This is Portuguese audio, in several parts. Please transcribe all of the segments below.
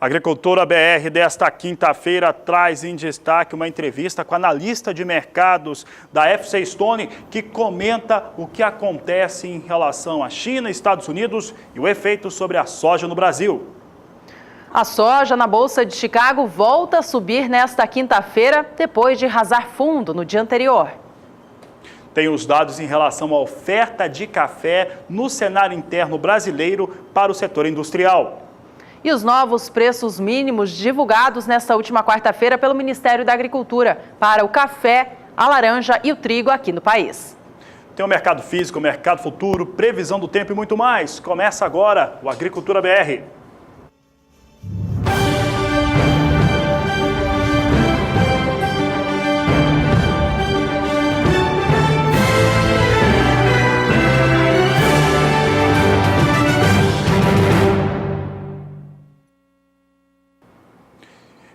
A Agricultura BR desta quinta-feira traz em destaque uma entrevista com a analista de mercados da FC Stone, que comenta o que acontece em relação à China, Estados Unidos e o efeito sobre a soja no Brasil. A soja na Bolsa de Chicago volta a subir nesta quinta-feira, depois de arrasar fundo no dia anterior. Tem os dados em relação à oferta de café no cenário interno brasileiro para o setor industrial. E os novos preços mínimos divulgados nesta última quarta-feira pelo Ministério da Agricultura para o café, a laranja e o trigo aqui no país. Tem o mercado físico, o mercado futuro, previsão do tempo e muito mais. Começa agora o Agricultura BR.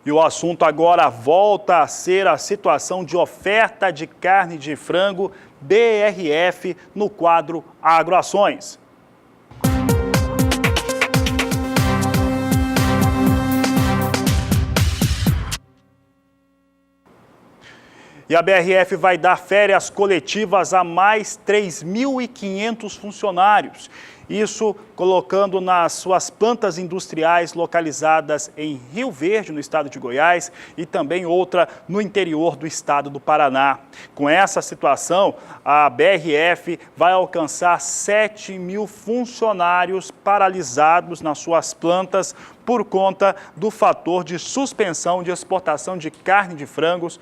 E o assunto agora volta a ser a situação de oferta de carne de frango BRF no quadro Agroações. E a BRF vai dar férias coletivas a mais 3.500 funcionários. Isso colocando nas suas plantas industriais localizadas em Rio Verde, no estado de Goiás, e também outra no interior do estado do Paraná. Com essa situação, a BRF vai alcançar 7.000 funcionários paralisados nas suas plantas por conta do fator de suspensão de exportação de carne de frangos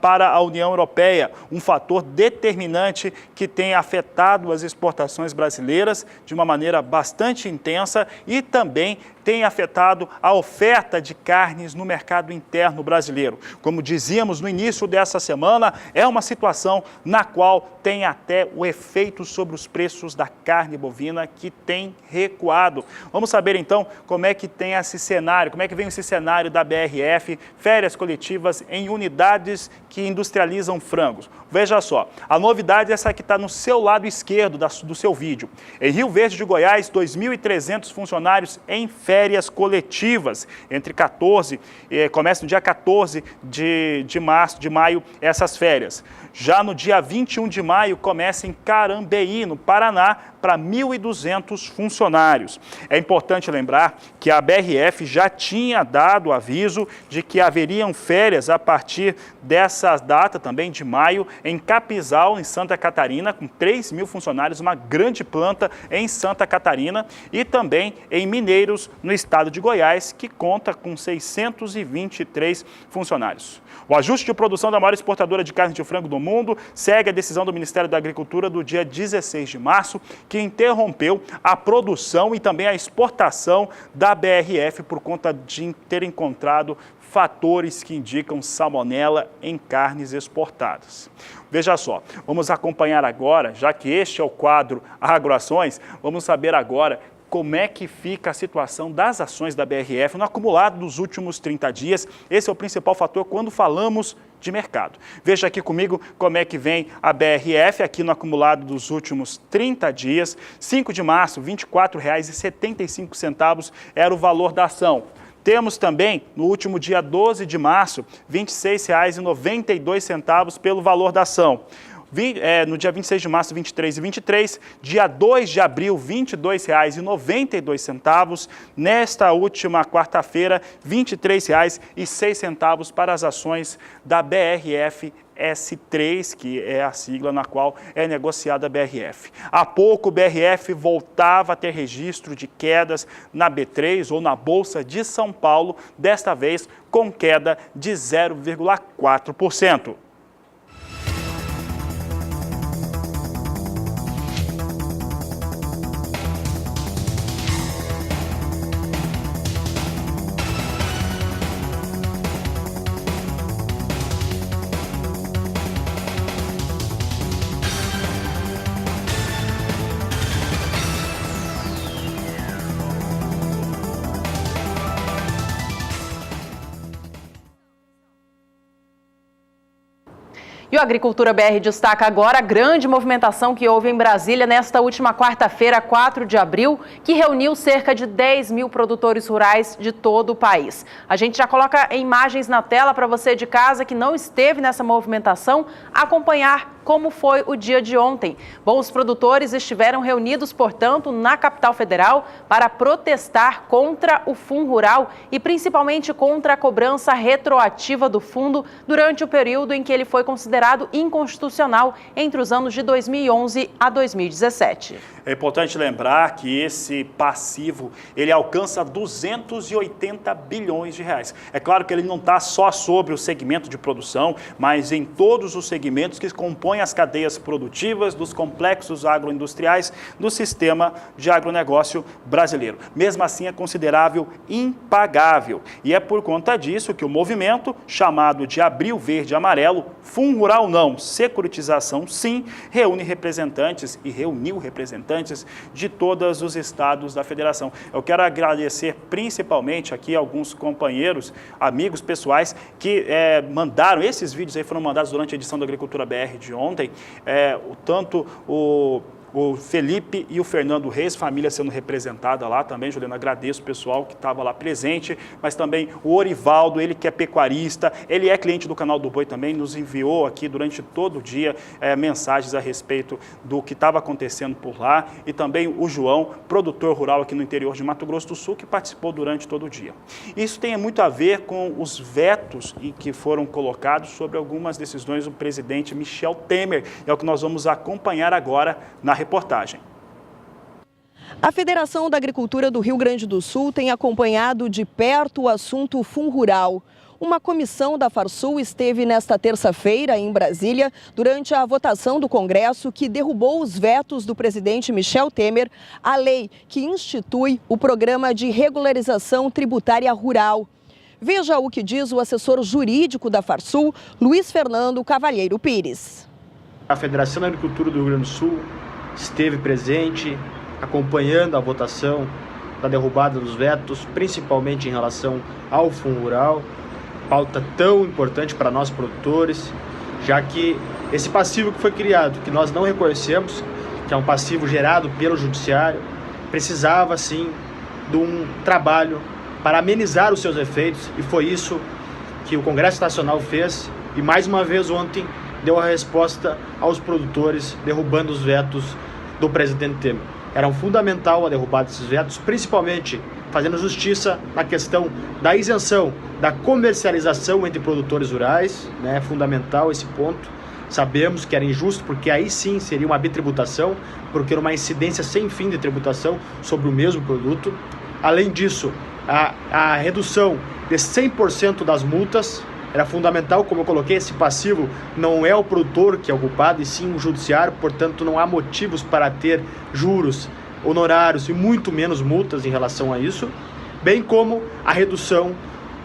para a União Europeia, um fator determinante que tem afetado as exportações brasileiras de uma maneira bastante intensa e também tem afetado a oferta de carnes no mercado interno brasileiro. Como dizíamos no início dessa semana, é uma situação na qual tem até o efeito sobre os preços da carne bovina que tem recuado. Vamos saber então como é que tem esse cenário, como é que vem esse cenário da BRF, férias coletivas em unidades que industrializam frangos. Veja só, a novidade é essa que está no seu lado esquerdo do seu vídeo. Em Rio Verde de Goiás, 2.300 funcionários em férias coletivas. Começa no dia 14 de maio, essas férias. Já no dia 21 de maio, começa em Carambeí, no Paraná, para 1.200 funcionários. É importante lembrar que a BRF já tinha dado aviso de que haveriam férias a partir dessa data, também de maio, em Capizal, em Santa Catarina, com 3.000 funcionários, uma grande planta em Santa Catarina, e também em Mineiros, no estado de Goiás, que conta com 623 funcionários. O ajuste de produção da maior exportadora de carne de frango do mundo segue a decisão do Ministério da Agricultura do dia 16 de março, que interrompeu a produção e também a exportação da BRF por conta de ter encontrado fatores que indicam salmonela em carnes exportadas. Veja só, vamos acompanhar agora, já que este é o quadro Agroações, vamos saber agora como é que fica a situação das ações da BRF no acumulado dos últimos 30 dias. Esse é o principal fator quando falamos de mercado. Veja aqui comigo como é que vem a BRF aqui no acumulado dos últimos 30 dias. 5 de março, R$ 24,75 era o valor da ação. Temos também, no último dia 12 de março, R$ 26,92 pelo valor da ação. No dia 26 de março, R$ 23,23, dia 2 de abril, R$ 22,92, nesta última quarta-feira, R$ 23,06 para as ações da BRF S3, que é a sigla na qual é negociada a BRF. Há pouco, o BRF voltava a ter registro de quedas na B3 ou na Bolsa de São Paulo, desta vez com queda de 0,4%. E o Agricultura BR destaca agora a grande movimentação que houve em Brasília nesta última quarta-feira, 4 de abril, que reuniu cerca de 10 mil produtores rurais de todo o país. A gente já coloca imagens na tela para você de casa que não esteve nessa movimentação acompanhar como foi o dia de ontem. Bom, os produtores estiveram reunidos, portanto, na capital federal para protestar contra o Fundo Rural e principalmente contra a cobrança retroativa do fundo durante o período em que ele foi considerado inconstitucional entre os anos de 2011 a 2017. É importante lembrar que esse passivo, ele alcança 280 bilhões de reais. É claro que ele não está só sobre o segmento de produção, mas em todos os segmentos que compõem as cadeias produtivas dos complexos agroindustriais do sistema de agronegócio brasileiro. Mesmo assim, é considerável impagável. E é por conta disso que o movimento, chamado de Abril Verde e Amarelo, Fundo Rural não, securitização sim, reuniu representantes de todos os estados da federação. Eu quero agradecer principalmente aqui alguns companheiros, amigos pessoais que mandaram, esses vídeos aí foram mandados durante a edição da Agricultura BR de ontem, tanto o Felipe e o Fernando Reis, família sendo representada lá também. Juliana, agradeço o pessoal que estava lá presente, mas também o Orivaldo, ele que é pecuarista, ele é cliente do canal do Boi também, nos enviou aqui durante todo o dia mensagens a respeito do que estava acontecendo por lá, e também o João, produtor rural aqui no interior de Mato Grosso do Sul, que participou durante todo o dia. Isso tem muito a ver com os vetos que foram colocados sobre algumas decisões do presidente Michel Temer, é o que nós vamos acompanhar agora na reportagem. A Federação da Agricultura do Rio Grande do Sul tem acompanhado de perto o assunto Fundo Rural. Uma comissão da Farsul esteve nesta terça-feira em Brasília durante a votação do Congresso que derrubou os vetos do presidente Michel Temer à lei que institui o Programa de Regularização Tributária Rural. Veja o que diz o assessor jurídico da Farsul, Luiz Fernando Cavalheiro Pires. A Federação da Agricultura do Rio Grande do Sul esteve presente, acompanhando a votação da derrubada dos vetos, principalmente em relação ao Fundo Rural, pauta tão importante para nós produtores, já que esse passivo que foi criado, que nós não reconhecemos, que é um passivo gerado pelo Judiciário, precisava sim de um trabalho para amenizar os seus efeitos, e foi isso que o Congresso Nacional fez, e mais uma vez ontem deu a resposta aos produtores, derrubando os vetos do presidente Temer. Era fundamental a derrubada desses vetos, principalmente fazendo justiça na questão da isenção da comercialização entre produtores rurais, né? É fundamental esse ponto. Sabemos que era injusto, porque aí sim seria uma bitributação, porque era uma incidência sem fim de tributação sobre o mesmo produto. Além disso, a redução de 100% das multas. Era fundamental, como eu coloquei, esse passivo não é o produtor que é o culpado, e sim o judiciário, portanto não há motivos para ter juros, honorários e muito menos multas em relação a isso, bem como a redução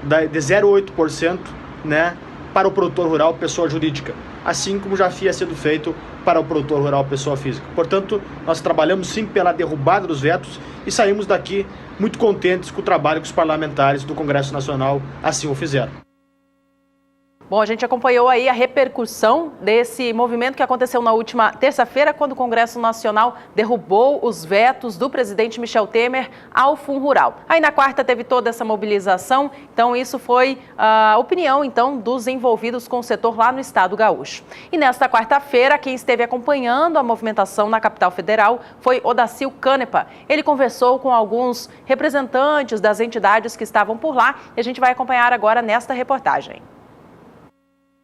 de 0,8%, né, para o produtor rural pessoa jurídica, assim como já havia sido feito para o produtor rural pessoa física. Portanto, nós trabalhamos sim pela derrubada dos vetos e saímos daqui muito contentes com o trabalho que os parlamentares do Congresso Nacional assim o fizeram. Bom, a gente acompanhou aí a repercussão desse movimento que aconteceu na última terça-feira, quando o Congresso Nacional derrubou os vetos do presidente Michel Temer ao Fundo Rural. Aí na quarta teve toda essa mobilização, então isso foi a opinião então dos envolvidos com o setor lá no estado gaúcho. E nesta quarta-feira, quem esteve acompanhando a movimentação na capital federal foi Odacil Canepa. Ele conversou com alguns representantes das entidades que estavam por lá e a gente vai acompanhar agora nesta reportagem.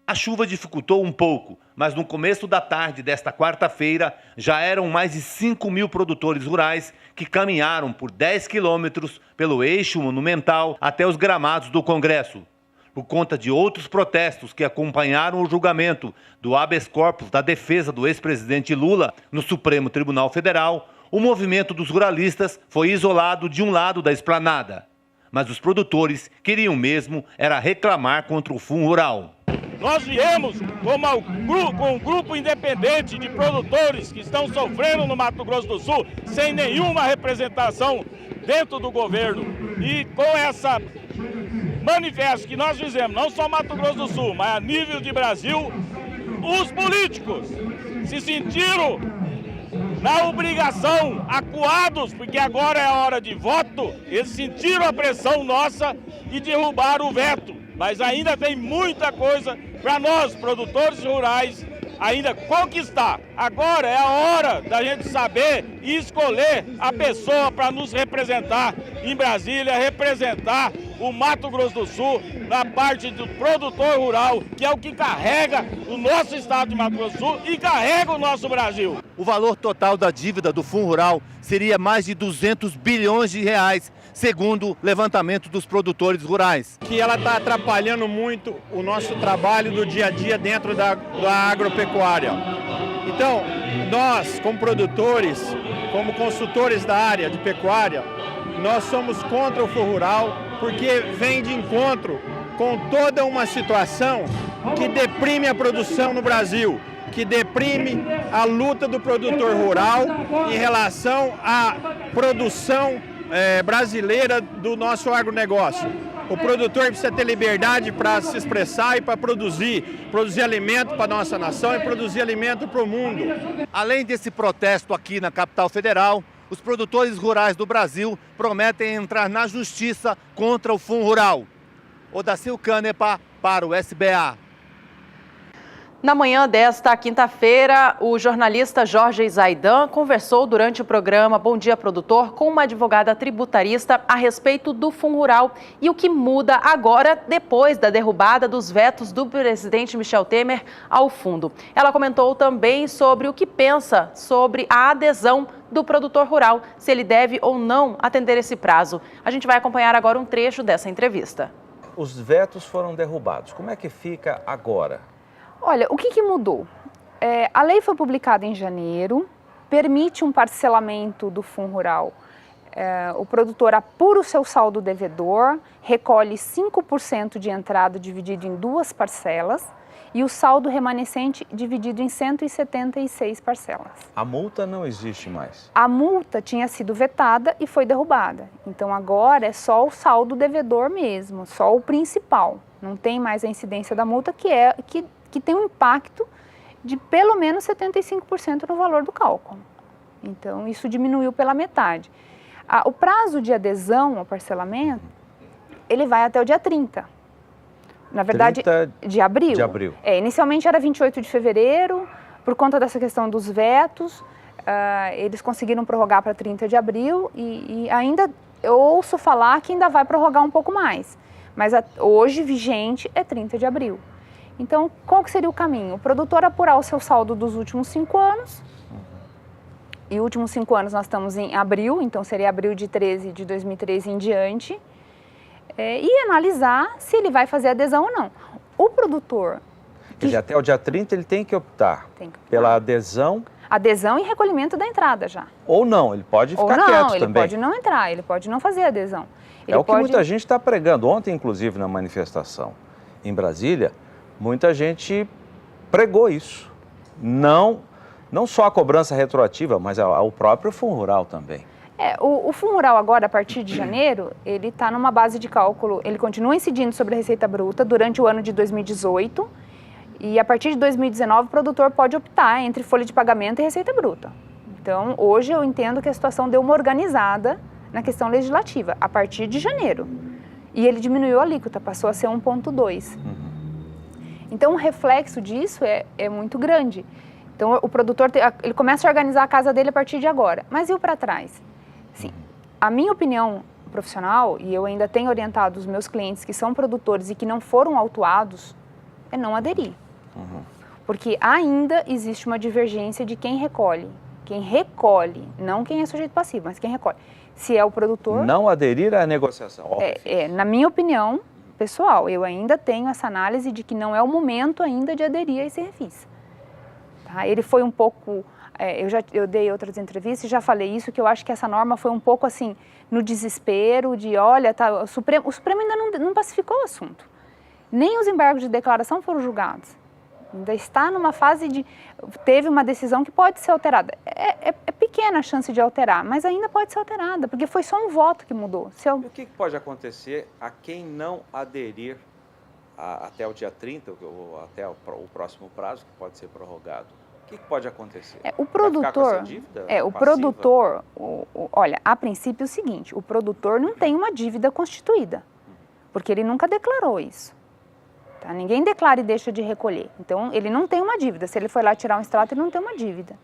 A chuva dificultou um pouco, mas no começo da tarde desta quarta-feira já eram mais de 5 mil produtores rurais que caminharam por 10 quilômetros pelo eixo monumental até os gramados do Congresso. Por conta de outros protestos que acompanharam o julgamento do habeas corpus da defesa do ex-presidente Lula no Supremo Tribunal Federal, o movimento dos ruralistas foi isolado de um lado da esplanada. Mas os produtores queriam mesmo era reclamar contra o Fundo Rural. Nós viemos com um grupo independente de produtores que estão sofrendo no Mato Grosso do Sul, sem nenhuma representação dentro do governo. E com essa manifesto que nós fizemos, não só Mato Grosso do Sul, mas a nível de Brasil, os políticos se sentiram na obrigação, acuados, porque agora é a hora de voto, eles sentiram a pressão nossa e derrubaram o veto. Mas ainda tem muita coisa para nós, produtores rurais, ainda conquistar. Agora é a hora da gente saber e escolher a pessoa para nos representar em Brasília, representar o Mato Grosso do Sul na parte do produtor rural, que é o que carrega o nosso estado de Mato Grosso do Sul e carrega o nosso Brasil. O valor total da dívida do Fundo Rural seria mais de 200 bilhões de reais, segundo o levantamento dos produtores rurais. Que ela está atrapalhando muito o nosso trabalho do dia a dia dentro da agropecuária. Então, nós, como produtores, como consultores da área de pecuária, nós somos contra o Fundo Rural porque vem de encontro com toda uma situação que deprime a produção no Brasil, que deprime a luta do produtor rural em relação à produção brasileira do nosso agronegócio. O produtor precisa ter liberdade para se expressar e para produzir alimento para a nossa nação e produzir alimento para o mundo. Além desse protesto aqui na capital federal, os produtores rurais do Brasil prometem entrar na justiça contra o Fundo Rural. Odacil Canepa para o SBA. Na manhã desta quinta-feira, o jornalista Jorge Zaidan conversou durante o programa Bom Dia Produtor com uma advogada tributarista a respeito do Fundo Rural e o que muda agora depois da derrubada dos vetos do presidente Michel Temer ao fundo. Ela comentou também sobre o que pensa sobre a adesão do produtor rural, se ele deve ou não atender esse prazo. A gente vai acompanhar agora um trecho dessa entrevista. Os vetos foram derrubados. Como é que fica agora? Olha, o que mudou? A lei foi publicada em janeiro, permite um parcelamento do Fundo Rural. O produtor apura o seu saldo devedor, recolhe 5% de entrada dividido em 2 parcelas e o saldo remanescente dividido em 176 parcelas. A multa não existe mais? A multa tinha sido vetada e foi derrubada. Então agora é só o saldo devedor mesmo, só o principal. Não tem mais a incidência da multa que tem um impacto de pelo menos 75% no valor do cálculo. Então, isso diminuiu pela metade. O prazo de adesão ao parcelamento, ele vai até o dia 30. Na verdade, 30 de abril. De abril. Inicialmente era 28 de fevereiro, por conta dessa questão dos vetos, eles conseguiram prorrogar para 30 de abril e ainda eu ouço falar que ainda vai prorrogar um pouco mais. Mas hoje, vigente, é 30 de abril. Então, qual que seria o caminho? O produtor apurar o seu saldo dos últimos 5 anos, e últimos 5 anos nós estamos em abril, então seria abril de 2013 em diante, e analisar se ele vai fazer adesão ou não. O produtor... Quer dizer, até o dia 30 ele tem que optar pela adesão... Adesão e recolhimento da entrada já. Ou não, ele pode ficar quieto também. Ele pode não entrar, ele pode não fazer adesão. É o que muita gente está pregando. Ontem, inclusive, na manifestação em Brasília, muita gente pregou isso. Não só a cobrança retroativa, mas o próprio Fundo Rural também. O Fundo Rural agora, a partir de janeiro, ele está numa base de cálculo, ele continua incidindo sobre a receita bruta durante o ano de 2018 e a partir de 2019 o produtor pode optar entre folha de pagamento e receita bruta. Então, hoje eu entendo que a situação deu uma organizada na questão legislativa, a partir de janeiro. E ele diminuiu a alíquota, passou a ser 1,2. Então, o reflexo disso é muito grande. Então, o produtor ele começa a organizar a casa dele a partir de agora. Mas e o para trás? Sim, a minha opinião profissional, e eu ainda tenho orientado os meus clientes que são produtores e que não foram autuados, é não aderir. Porque ainda existe uma divergência de quem recolhe. Quem recolhe, não quem é sujeito passivo, mas quem recolhe. Se é o produtor... Não aderir à negociação. Na minha opinião pessoal, eu ainda tenho essa análise de que não é o momento ainda de aderir a esse refis. Tá? Ele foi um pouco... eu dei outras entrevistas e já falei isso, que eu acho que essa norma foi um pouco assim, no desespero de, olha, o Supremo ainda não pacificou o assunto. Nem os embargos de declaração foram julgados. Ainda está numa fase de... Teve uma decisão que pode ser alterada. É pequena a chance de alterar, mas ainda pode ser alterada, porque foi só um voto que mudou. E o que pode acontecer a quem não aderir até o dia 30, ou até o próximo prazo, que pode ser prorrogado, o que pode acontecer? O produtor, olha, a princípio é o seguinte, o produtor não tem uma dívida constituída, porque ele nunca declarou isso. Tá? Ninguém declara e deixa de recolher. Então, ele não tem uma dívida. Se ele for lá tirar um extrato, ele não tem uma dívida.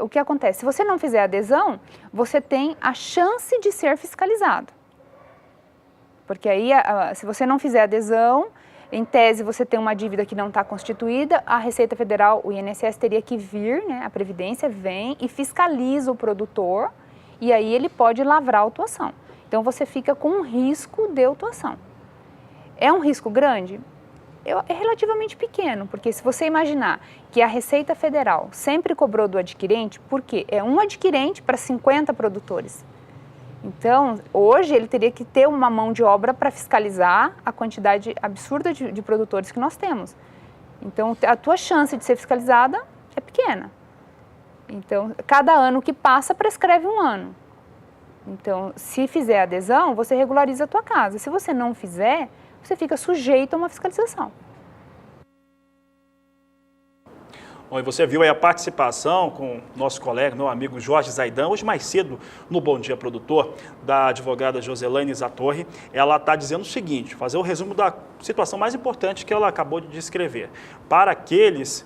O que acontece? Se você não fizer adesão, você tem a chance de ser fiscalizado. Porque aí, se você não fizer adesão, em tese você tem uma dívida que não está constituída, a Receita Federal, o INSS teria que vir, né, a Previdência vem e fiscaliza o produtor, e aí ele pode lavrar a autuação. Então, você fica com um risco de autuação. É um risco grande? É relativamente pequeno, porque se você imaginar que a Receita Federal sempre cobrou do adquirente, por quê? É um adquirente para 50 produtores. Então, hoje ele teria que ter uma mão de obra para fiscalizar a quantidade absurda de produtores que nós temos. Então, a tua chance de ser fiscalizada é pequena. Então, cada ano que passa prescreve um ano. Então, se fizer adesão, você regulariza a tua casa. Se você não fizer, você fica sujeito a uma fiscalização. Bom, e você viu aí a participação com o nosso colega, meu amigo Jorge Zaidan, hoje mais cedo no Bom Dia Produtor, da advogada Joselaine Zatorre. Ela está dizendo o seguinte, fazer o resumo da situação mais importante que ela acabou de descrever. Para aqueles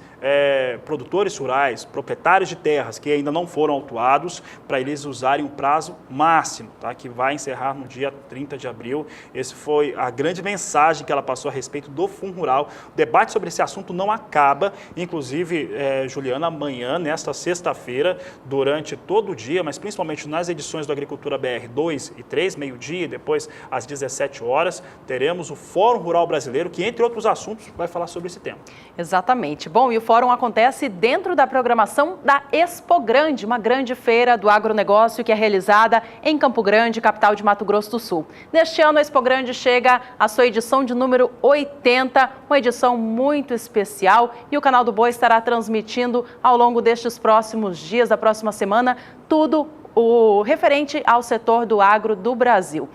produtores rurais, proprietários de terras que ainda não foram autuados, para eles usarem o prazo máximo, tá? Que vai encerrar no dia 30 de abril. Essa foi a grande mensagem que ela passou a respeito do Fundo Rural. O debate sobre esse assunto não acaba, inclusive, Juliana, amanhã, nesta sexta-feira, durante todo o dia, mas principalmente nas edições do Agricultura BR 2 e 3, meio-dia e depois às 17 horas, teremos o Fórum Rural Brasileiro, que, entre outros assuntos, vai falar sobre esse tema. Exatamente. Bom, e o fórum acontece dentro da programação da Expo Grande, uma grande feira do agronegócio que é realizada em Campo Grande, capital de Mato Grosso do Sul. Neste ano, a Expo Grande chega à sua edição de número 80, uma edição muito especial, e o Canal do Boi estará transmitindo ao longo destes próximos dias, da próxima semana, tudo o referente ao setor do agro do Brasil.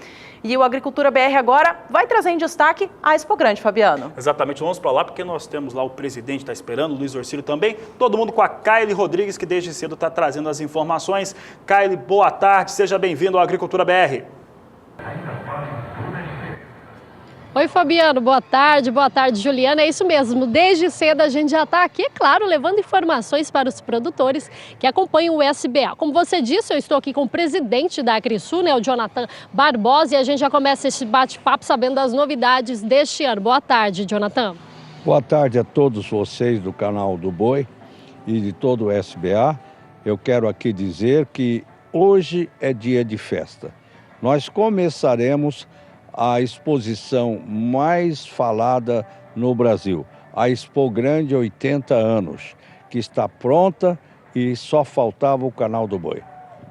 E o Agricultura BR agora vai trazer em destaque a Expo Grande, Fabiano. Exatamente, vamos para lá porque nós temos lá o presidente, está esperando, o Luiz Orcílio também, todo mundo com a Kaile Rodrigues, que desde cedo está trazendo as informações. Kaile, boa tarde, seja bem-vindo ao Agricultura BR. Oi, Fabiano, boa tarde, Juliana. É isso mesmo, desde cedo a gente já está aqui, é claro, levando informações para os produtores que acompanham o SBA. Como você disse, eu estou aqui com o presidente da Agrisul, né, o Jonathan Barbosa, e a gente já começa esse bate-papo sabendo das novidades deste ano. Boa tarde, Jonathan. Boa tarde a todos vocês do canal do Boi e de todo o SBA. Eu quero aqui dizer que hoje é dia de festa. Nós começaremos a exposição mais falada no Brasil, a Expo Grande 80 anos, que está pronta e só faltava o Canal do Boi.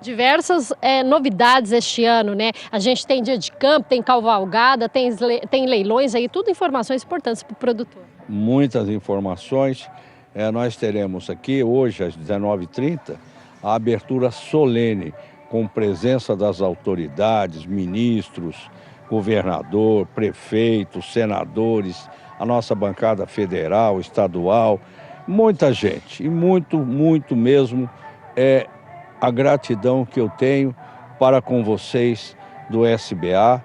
Diversas novidades este ano, né? A gente tem dia de campo, tem cavalgada, tem leilões aí, tudo informações importantes para o produtor. Muitas informações. Nós teremos aqui hoje às 19h30 a abertura solene com presença das autoridades, ministros, governador, prefeito, senadores, a nossa bancada federal, estadual, muita gente e muito mesmo a gratidão que eu tenho para com vocês do SBA.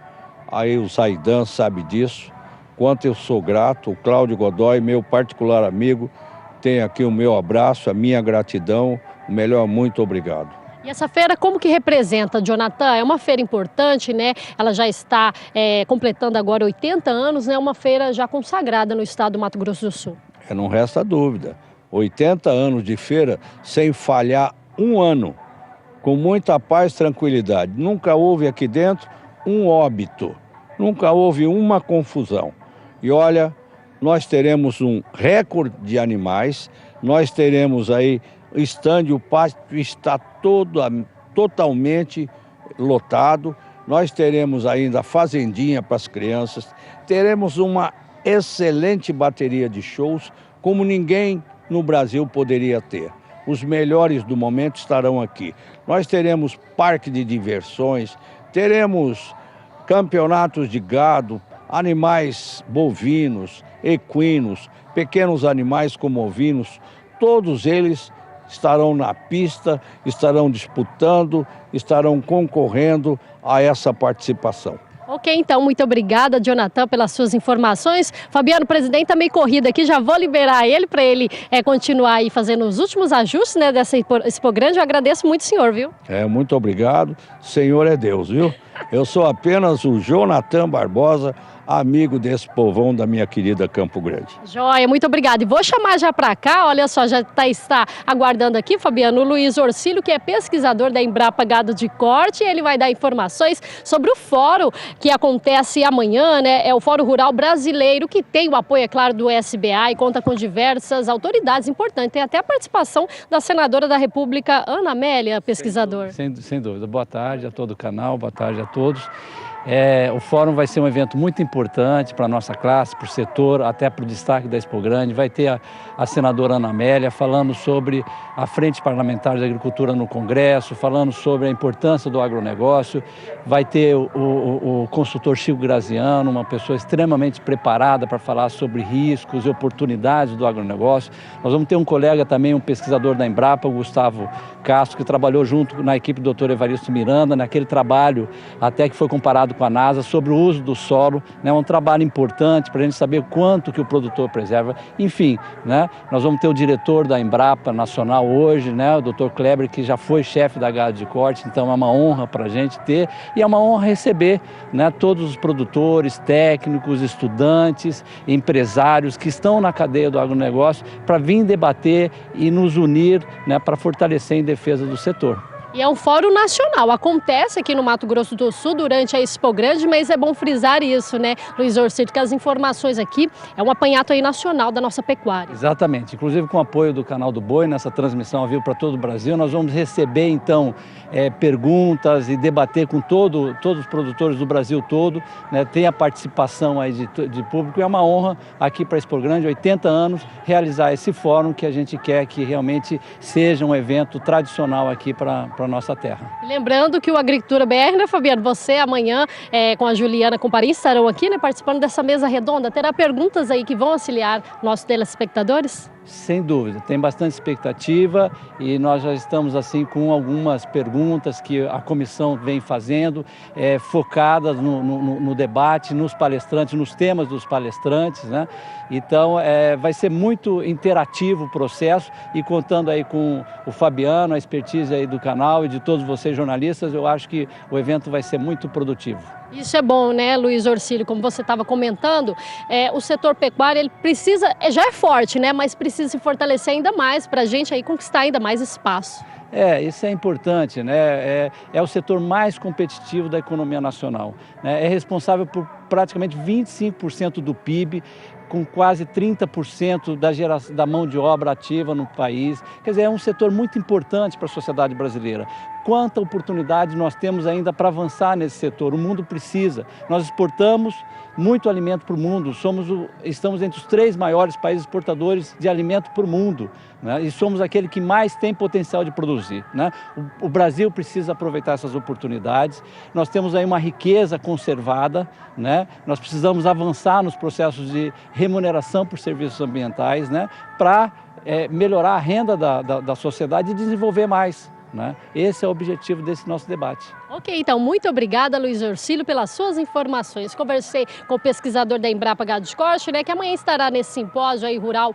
Aí o Zaidan sabe disso, quanto eu sou grato. O Cláudio Godoy, meu particular amigo, tem aqui o meu abraço, a minha gratidão, o melhor, muito obrigado. E essa feira como que representa, Jonathan? É uma feira importante, né? Ela já está completando agora 80 anos, né? Uma feira já consagrada no estado do Mato Grosso do Sul. Não resta dúvida. 80 anos de feira sem falhar um ano, com muita paz e tranquilidade. Nunca houve aqui dentro um óbito, nunca houve uma confusão. E olha, nós teremos um recorde de animais, nós teremos aí o estande, o pátio está totalmente lotado. Nós teremos ainda a fazendinha para as crianças. Teremos uma excelente bateria de shows, como ninguém no Brasil poderia ter. Os melhores do momento estarão aqui. Nós teremos parque de diversões, teremos campeonatos de gado, animais bovinos, equinos, pequenos animais como ovinos, todos eles estarão na pista, estarão disputando, estarão concorrendo a essa participação. Ok, então, muito obrigada, Jonathan, pelas suas informações. Fabiano, o presidente está meio corrido aqui, já vou liberar ele para ele continuar aí fazendo os últimos ajustes, né, dessa Expo Grande. Eu agradeço muito, senhor, viu? Muito obrigado. Senhor é Deus, viu? Eu sou apenas o Jonathan Barbosa, amigo desse povão da minha querida Campo Grande. Joia, muito obrigada. E vou chamar já para cá, olha só, já está aguardando aqui, Fabiano, o Luiz Orcílio, que é pesquisador da Embrapa Gado de Corte. Ele vai dar informações sobre o fórum que acontece amanhã, né? É o Fórum Rural Brasileiro, que tem o apoio, é claro, do SBA e conta com diversas autoridades importantes. Tem até a participação da senadora da República, Ana Amélia, pesquisador. Sem dúvida. Boa tarde a todo o canal, boa tarde a todos. O fórum vai ser um evento muito importante para a nossa classe, para o setor, até para o destaque da Expo Grande. Vai ter a senadora Ana Amélia falando sobre a Frente Parlamentar de Agricultura no Congresso, falando sobre a importância do agronegócio. Vai ter o consultor Chico Graziano, uma pessoa extremamente preparada para falar sobre riscos e oportunidades do agronegócio. Nós vamos ter um colega também, um pesquisador da Embrapa, o Gustavo Castro, que trabalhou junto na equipe do Dr. Evaristo Miranda, naquele trabalho até que foi comparado com a NASA sobre o uso do solo, né? Um trabalho importante para a gente saber quanto que o produtor preserva. Enfim, né? Nós vamos ter o diretor da Embrapa Nacional hoje, né? O Dr. Kleber, que já foi chefe da Gado de Corte, então é uma honra para a gente ter e é uma honra receber, né, todos os produtores, técnicos, estudantes, empresários que estão na cadeia do agronegócio para vir debater e nos unir, né, para fortalecer em defesa do setor. E é um fórum nacional, acontece aqui no Mato Grosso do Sul durante a Expo Grande, mas é bom frisar isso, né, Luiz Orcílio, que as informações aqui é um apanhado aí nacional da nossa pecuária. Exatamente, inclusive com o apoio do Canal do Boi, nessa transmissão ao vivo para todo o Brasil, nós vamos receber então perguntas e debater com todos os produtores do Brasil todo, né, tem a participação aí de público e é uma honra aqui para a Expo Grande, 80 anos, realizar esse fórum que a gente quer que realmente seja um evento tradicional aqui para a nossa terra. Lembrando que o Agricultura BR, né, Fabiano, você amanhã com a Juliana Comparim estarão aqui, né, participando dessa mesa redonda. Terá perguntas aí que vão auxiliar nossos telespectadores? Sem dúvida, tem bastante expectativa e nós já estamos assim com algumas perguntas que a comissão vem fazendo, focadas no debate, nos palestrantes, nos temas dos palestrantes, né? Então vai ser muito interativo o processo e contando aí com o Fabiano, a expertise aí do canal e de todos vocês jornalistas, eu acho que o evento vai ser muito produtivo. Isso é bom, né, Luiz Orcílio? Como você estava comentando, o setor pecuário ele precisa, já é forte, né, mas precisa se fortalecer ainda mais para a gente aí conquistar ainda mais espaço. Isso é importante, né? É o setor mais competitivo da economia nacional, né? É responsável por praticamente 25% do PIB, com quase 30% da mão de obra ativa no país. Quer dizer, é um setor muito importante para a sociedade brasileira. Quanta oportunidade nós temos ainda para avançar nesse setor. O mundo precisa. Nós exportamos muito alimento para o mundo. Estamos entre os 3 maiores países exportadores de alimento para o mundo, né? E somos aquele que mais tem potencial de produzir, né? O Brasil precisa aproveitar essas oportunidades. Nós temos aí uma riqueza conservada, né? Nós precisamos avançar nos processos de remuneração por serviços ambientais, né? Para melhorar a renda da sociedade e desenvolver mais, né? Esse é o objetivo desse nosso debate. Ok, então muito obrigada, Luiz Orcílio, pelas suas informações. Conversei com o pesquisador da Embrapa Gado de Corte, né, que amanhã estará nesse simpósio aí rural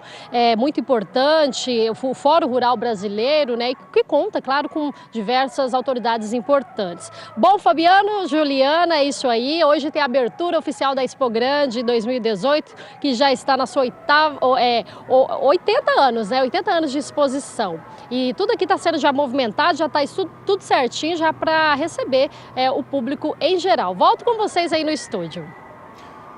muito importante, o Fórum Rural Brasileiro, né, que conta, claro, com diversas autoridades importantes. Bom, Fabiano, Juliana, é isso aí. Hoje tem a abertura oficial da Expo Grande 2018, que já está na sua 80 anos, né, 80 anos de exposição. E tudo aqui está sendo já movimentado, já está tudo certinho já para receber o público em geral. Volto com vocês aí no estúdio.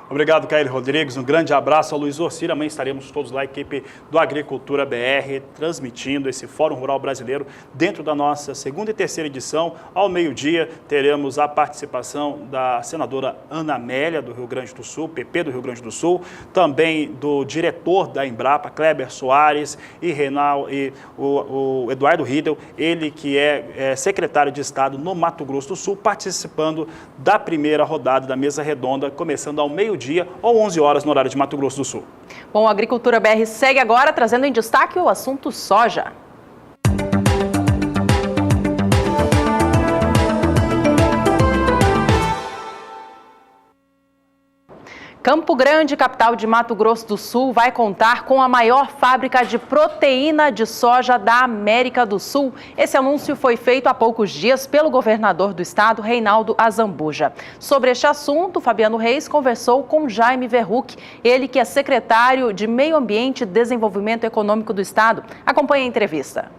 Obrigado, Kaeli Rodrigues. Um grande abraço ao Luiz Orcílio. Amanhã estaremos todos lá, a equipe do Agricultura BR, transmitindo esse Fórum Rural Brasileiro dentro da nossa segunda e terceira edição. Ao meio-dia, teremos a participação da senadora Ana Amélia, do Rio Grande do Sul, PP do Rio Grande do Sul, também do diretor da Embrapa, Kleber Soares, e o Eduardo Riedel, ele que é secretário de Estado no Mato Grosso do Sul, participando da primeira rodada da mesa redonda, começando ao meio-dia meio-dia ou 11 horas no horário de Mato Grosso do Sul. Bom, a Agricultura BR segue agora trazendo em destaque o assunto soja. Campo Grande, capital de Mato Grosso do Sul, vai contar com a maior fábrica de proteína de soja da América do Sul. Esse anúncio foi feito há poucos dias pelo governador do estado, Reinaldo Azambuja. Sobre este assunto, Fabiano Reis conversou com Jaime Verruc, ele que é secretário de Meio Ambiente e Desenvolvimento Econômico do estado. Acompanhe a entrevista.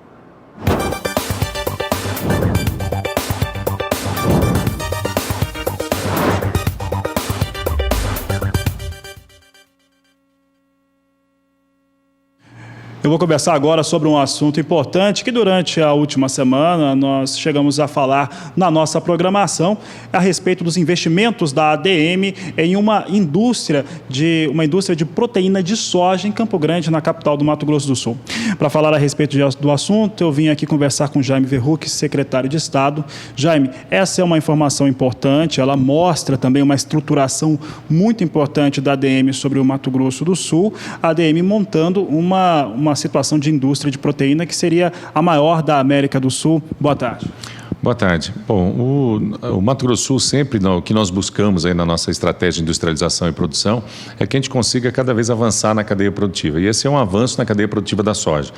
Eu vou conversar agora sobre um assunto importante que durante a última semana nós chegamos a falar na nossa programação a respeito dos investimentos da ADM em uma indústria de proteína de soja em Campo Grande, na capital do Mato Grosso do Sul. Para falar a respeito do assunto, eu vim aqui conversar com Jaime Verruc, secretário de Estado. Jaime, essa é uma informação importante, ela mostra também uma estruturação muito importante da ADM sobre o Mato Grosso do Sul, a ADM montando uma situação de indústria de proteína que seria a maior da América do Sul. Boa tarde. Boa tarde. Bom, o Mato Grosso do Sul sempre, o que nós buscamos aí na nossa estratégia de industrialização e produção é que a gente consiga cada vez avançar na cadeia produtiva. E esse é um avanço na cadeia produtiva da soja.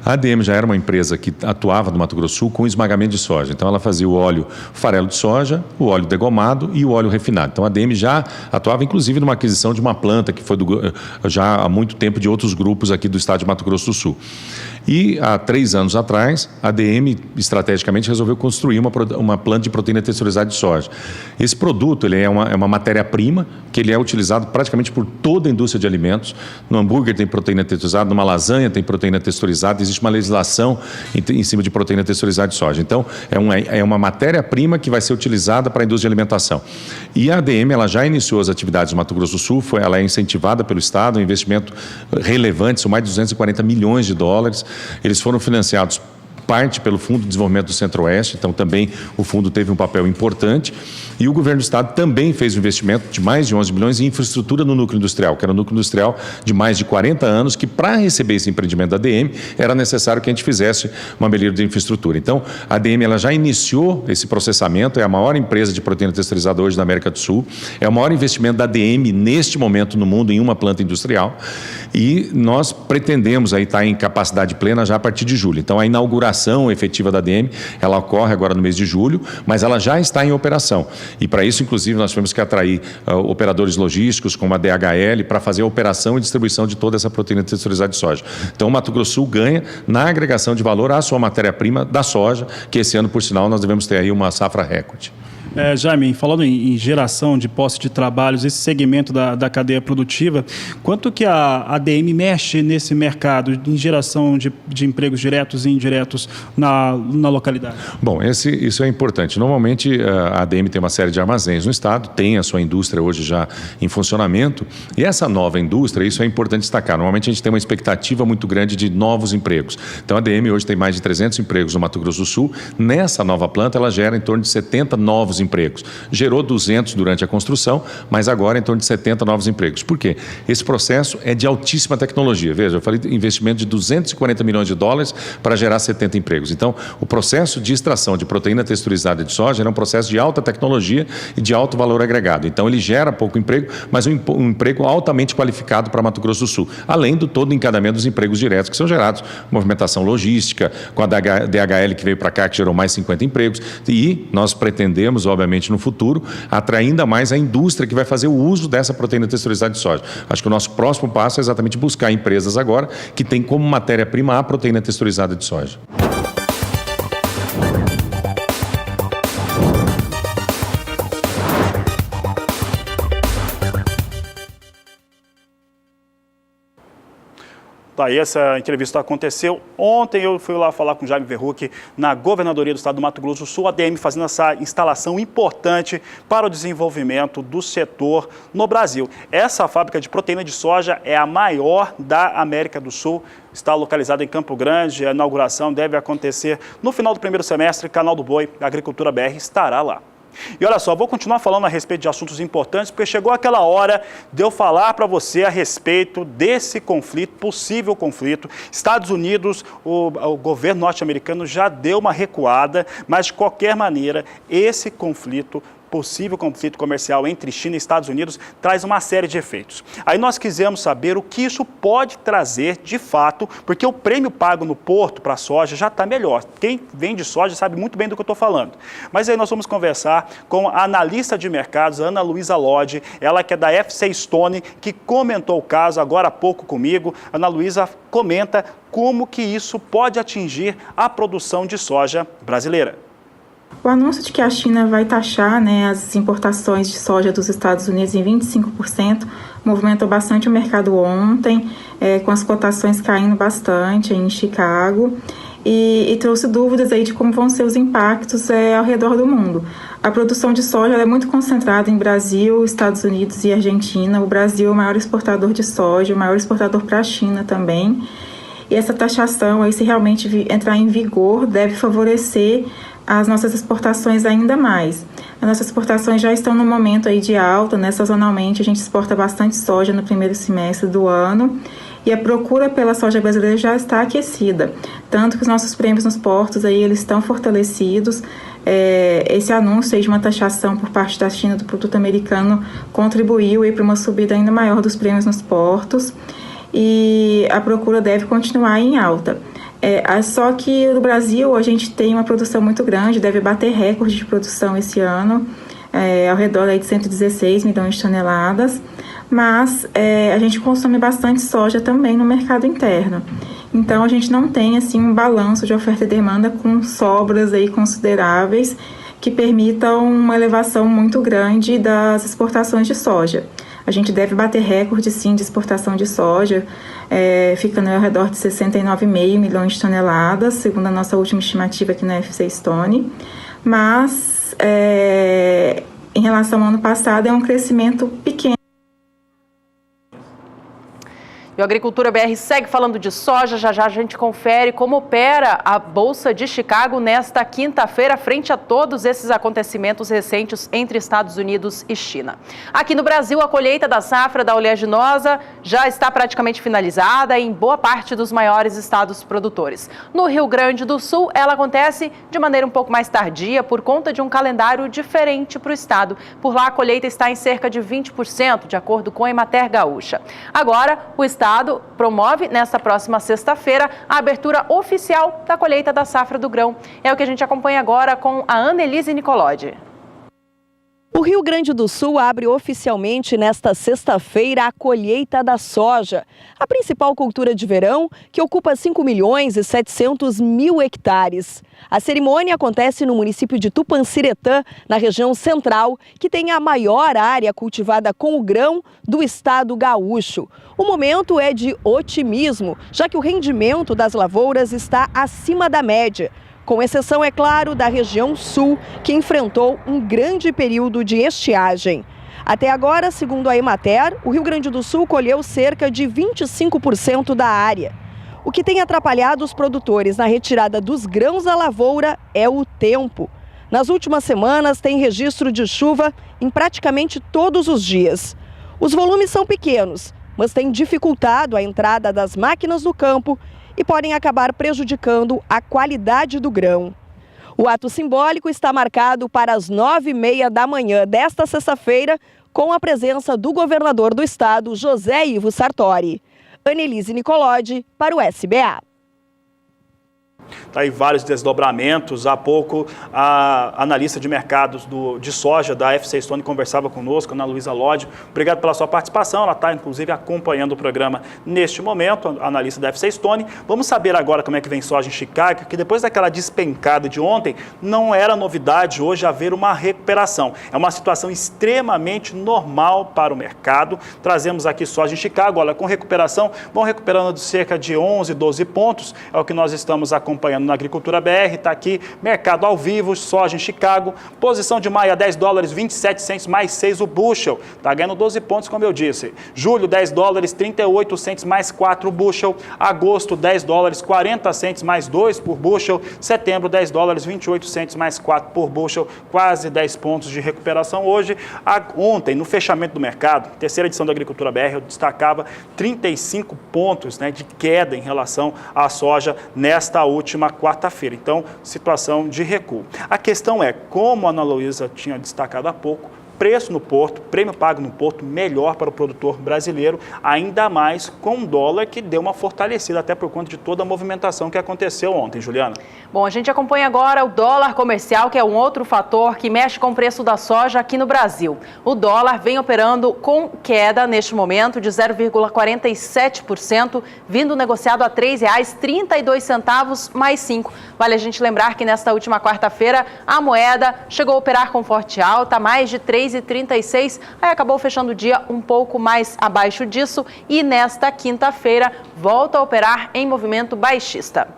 A ADM já era uma empresa que atuava no Mato Grosso do Sul com esmagamento de soja. Então ela fazia o óleo farelo de soja, o óleo degomado e o óleo refinado. Então a ADM já atuava inclusive numa aquisição de uma planta que foi já há muito tempo de outros grupos aqui do estado de Mato Grosso do Sul. E há 3 anos atrás, a ADM estrategicamente resolveu construir uma planta de proteína texturizada de soja. Esse produto ele é uma matéria-prima que ele é utilizado praticamente por toda a indústria de alimentos. No hambúrguer tem proteína texturizada, numa lasanha tem proteína texturizada, existe uma legislação em cima de proteína texturizada de soja. Então, é uma matéria-prima que vai ser utilizada para a indústria de alimentação. E a ADM ela já iniciou as atividades no Mato Grosso do Sul, ela é incentivada pelo Estado, um investimento relevante, são mais de 240 milhões de dólares. Eles foram financiados parte pelo Fundo de Desenvolvimento do Centro-Oeste, então também o fundo teve um papel importante. E o governo do estado também fez um investimento de mais de 11 bilhões em infraestrutura no núcleo industrial, que era um núcleo industrial de mais de 40 anos, que para receber esse empreendimento da ADM era necessário que a gente fizesse uma melhoria de infraestrutura. Então, a ADM ela já iniciou esse processamento, é a maior empresa de proteína texturizada hoje da América do Sul, é o maior investimento da ADM neste momento no mundo em uma planta industrial, e nós pretendemos aí estar em capacidade plena já a partir de julho. Então, a inauguração efetiva da ADM, ela ocorre agora no mês de julho, mas ela já está em operação. E para isso, inclusive, nós tivemos que atrair operadores logísticos, como a DHL, para fazer a operação e distribuição de toda essa proteína texturizada de soja. Então, o Mato Grosso do Sul ganha na agregação de valor à sua matéria-prima da soja, que esse ano, por sinal, nós devemos ter aí uma safra recorde. Jaime, falando em geração de posse de trabalhos, esse segmento da cadeia produtiva, quanto que a ADM mexe nesse mercado em geração de empregos diretos e indiretos na localidade? Bom, isso é importante. Normalmente a ADM tem uma série de armazéns no estado, tem a sua indústria hoje já em funcionamento, e essa nova indústria, isso é importante destacar, normalmente a gente tem uma expectativa muito grande de novos empregos. Então a ADM hoje tem mais de 300 empregos no Mato Grosso do Sul, nessa nova planta ela gera em torno de 70 novos empregos. Gerou 200 durante a construção, mas agora em torno de 70 novos empregos. Por quê? Esse processo é de altíssima tecnologia. Veja, eu falei de investimento de 240 milhões de dólares para gerar 70 empregos. Então, o processo de extração de proteína texturizada de soja é um processo de alta tecnologia e de alto valor agregado. Então, ele gera pouco emprego, mas um emprego altamente qualificado para Mato Grosso do Sul, além do todo o encadamento dos empregos diretos que são gerados, movimentação logística, com a DHL que veio para cá, que gerou mais 50 empregos, e nós pretendemos, obviamente, no futuro, atrair ainda mais a indústria que vai fazer o uso dessa proteína texturizada de soja. Acho que o nosso próximo passo é exatamente buscar empresas agora que têm como matéria-prima a proteína texturizada de soja. Aí essa entrevista aconteceu ontem. Eu fui lá falar com o Jaime Verruc na governadoria do estado do Mato Grosso do Sul, a ADM fazendo essa instalação importante para o desenvolvimento do setor no Brasil. Essa fábrica de proteína de soja é a maior da América do Sul, está localizada em Campo Grande. A inauguração deve acontecer no final do primeiro semestre. Canal do Boi, Agricultura BR estará lá. E olha só, vou continuar falando a respeito de assuntos importantes, porque chegou aquela hora de eu falar para você a respeito desse conflito, possível conflito. Estados Unidos, o governo norte-americano já deu uma recuada, mas de qualquer maneira, esse conflito, possível conflito comercial entre China e Estados Unidos, traz uma série de efeitos. Aí nós quisemos saber o que isso pode trazer de fato, porque o prêmio pago no porto para a soja já está melhor. Quem vende soja sabe muito bem do que eu estou falando. Mas aí nós vamos conversar com a analista de mercados, Ana Luísa Lodge, ela que é da FC Stone, que comentou o caso agora há pouco comigo. Ana Luísa comenta como que isso pode atingir a produção de soja brasileira. O anúncio de que a China vai taxar, as importações de soja dos Estados Unidos em 25% movimentou bastante o mercado ontem, com as cotações caindo bastante em Chicago, e trouxe dúvidas aí de como vão ser os impactos ao redor do mundo. A produção de soja é muito concentrada em Brasil, Estados Unidos e Argentina. O Brasil é o maior exportador de soja, o maior exportador para a China também. E essa taxação, aí, se realmente entrar em vigor, deve favorecer as nossas exportações ainda mais. As nossas exportações já estão no momento aí de alta, sazonalmente a gente exporta bastante soja no primeiro semestre do ano e a procura pela soja brasileira já está aquecida, tanto que os nossos prêmios nos portos aí, eles estão fortalecidos. Esse anúncio aí de uma taxação por parte da China do produto americano contribuiu para uma subida ainda maior dos prêmios nos portos e a procura deve continuar em alta. Só que no Brasil a gente tem uma produção muito grande, deve bater recorde de produção esse ano, ao redor aí de 116 milhões de toneladas, mas a gente consome bastante soja também no mercado interno. Então a gente não tem assim um balanço de oferta e demanda com sobras aí consideráveis que permitam uma elevação muito grande das exportações de soja. A gente deve bater recorde, sim, de exportação de soja, ficando ao redor de 69,5 milhões de toneladas, segundo a nossa última estimativa aqui na FC Stone. Mas, em relação ao ano passado, é um crescimento pequeno. E o Agricultura BR segue falando de soja. Já já a gente confere como opera a Bolsa de Chicago nesta quinta-feira, frente a todos esses acontecimentos recentes entre Estados Unidos e China. Aqui no Brasil, a colheita da safra da oleaginosa já está praticamente finalizada em boa parte dos maiores estados produtores. No Rio Grande do Sul, ela acontece de maneira um pouco mais tardia por conta de um calendário diferente para o estado. Por lá, a colheita está em cerca de 20%, de acordo com a Emater Gaúcha. Agora, o estado promove nesta próxima sexta-feira a abertura oficial da colheita da safra do grão. É o que a gente acompanha agora com a Annelise Nicolodi. O Rio Grande do Sul abre oficialmente nesta sexta-feira a colheita da soja, a principal cultura de verão, que ocupa 5.700.000 hectares. A cerimônia acontece no município de Tupanciretã, na região central, que tem a maior área cultivada com o grão do estado gaúcho. O momento é de otimismo, já que o rendimento das lavouras está acima da média, com exceção, é claro, da região sul, que enfrentou um grande período de estiagem. Até agora, segundo a Emater, o Rio Grande do Sul colheu cerca de 25% da área. O que tem atrapalhado os produtores na retirada dos grãos da lavoura é o tempo. Nas últimas semanas, tem registro de chuva em praticamente todos os dias. Os volumes são pequenos, mas têm dificultado a entrada das máquinas no campo e podem acabar prejudicando a qualidade do grão. O ato simbólico está marcado para as 9h30 da manhã desta sexta-feira, com a presença do governador do estado, José Ivo Sartori. Annelise Nicolodi, para o SBA. Tá aí vários desdobramentos. Há pouco, a analista de mercados de soja da FC Stone conversava conosco, Ana Luísa Lodge. Obrigado pela sua participação. Ela está, inclusive, acompanhando o programa neste momento, a analista da FC Stone. Vamos saber agora como é que vem soja em Chicago, que depois daquela despencada de ontem, não era novidade hoje haver uma recuperação. É uma situação extremamente normal para o mercado. Trazemos aqui soja em Chicago, olha, com recuperação, vão recuperando de cerca de 11, 12 pontos, é o que nós estamos acompanhando acompanhando na Agricultura BR, está aqui, mercado ao vivo, soja em Chicago, posição de maio a $10, 27 cents mais 6 o bushel, está ganhando 12 pontos, como eu disse. Julho, $10, 38 cents mais 4 o bushel. Agosto, $10, 40 cents mais 2 por bushel. Setembro, $10, 28 cents mais 4 por bushel, quase 10 pontos de recuperação hoje. Ontem, no fechamento do mercado, terceira edição da Agricultura BR, eu destacava 35 pontos, né, de queda em relação à soja nesta última quarta-feira. Então, situação de recuo. A questão é, como a Ana Luísa tinha destacado há pouco, preço no porto, prêmio pago no porto melhor para o produtor brasileiro, ainda mais com o dólar que deu uma fortalecida, até por conta de toda a movimentação que aconteceu ontem, Juliana. Bom, a gente acompanha agora o dólar comercial, que é um outro fator que mexe com o preço da soja aqui no Brasil. O dólar vem operando com queda neste momento de 0,47%, vindo negociado a R$ 3,32 mais 5. Vale a gente lembrar que nesta última quarta-feira a moeda chegou a operar com forte alta, mais de 3,36, aí acabou fechando o dia um pouco mais abaixo disso e nesta quinta-feira volta a operar em movimento baixista.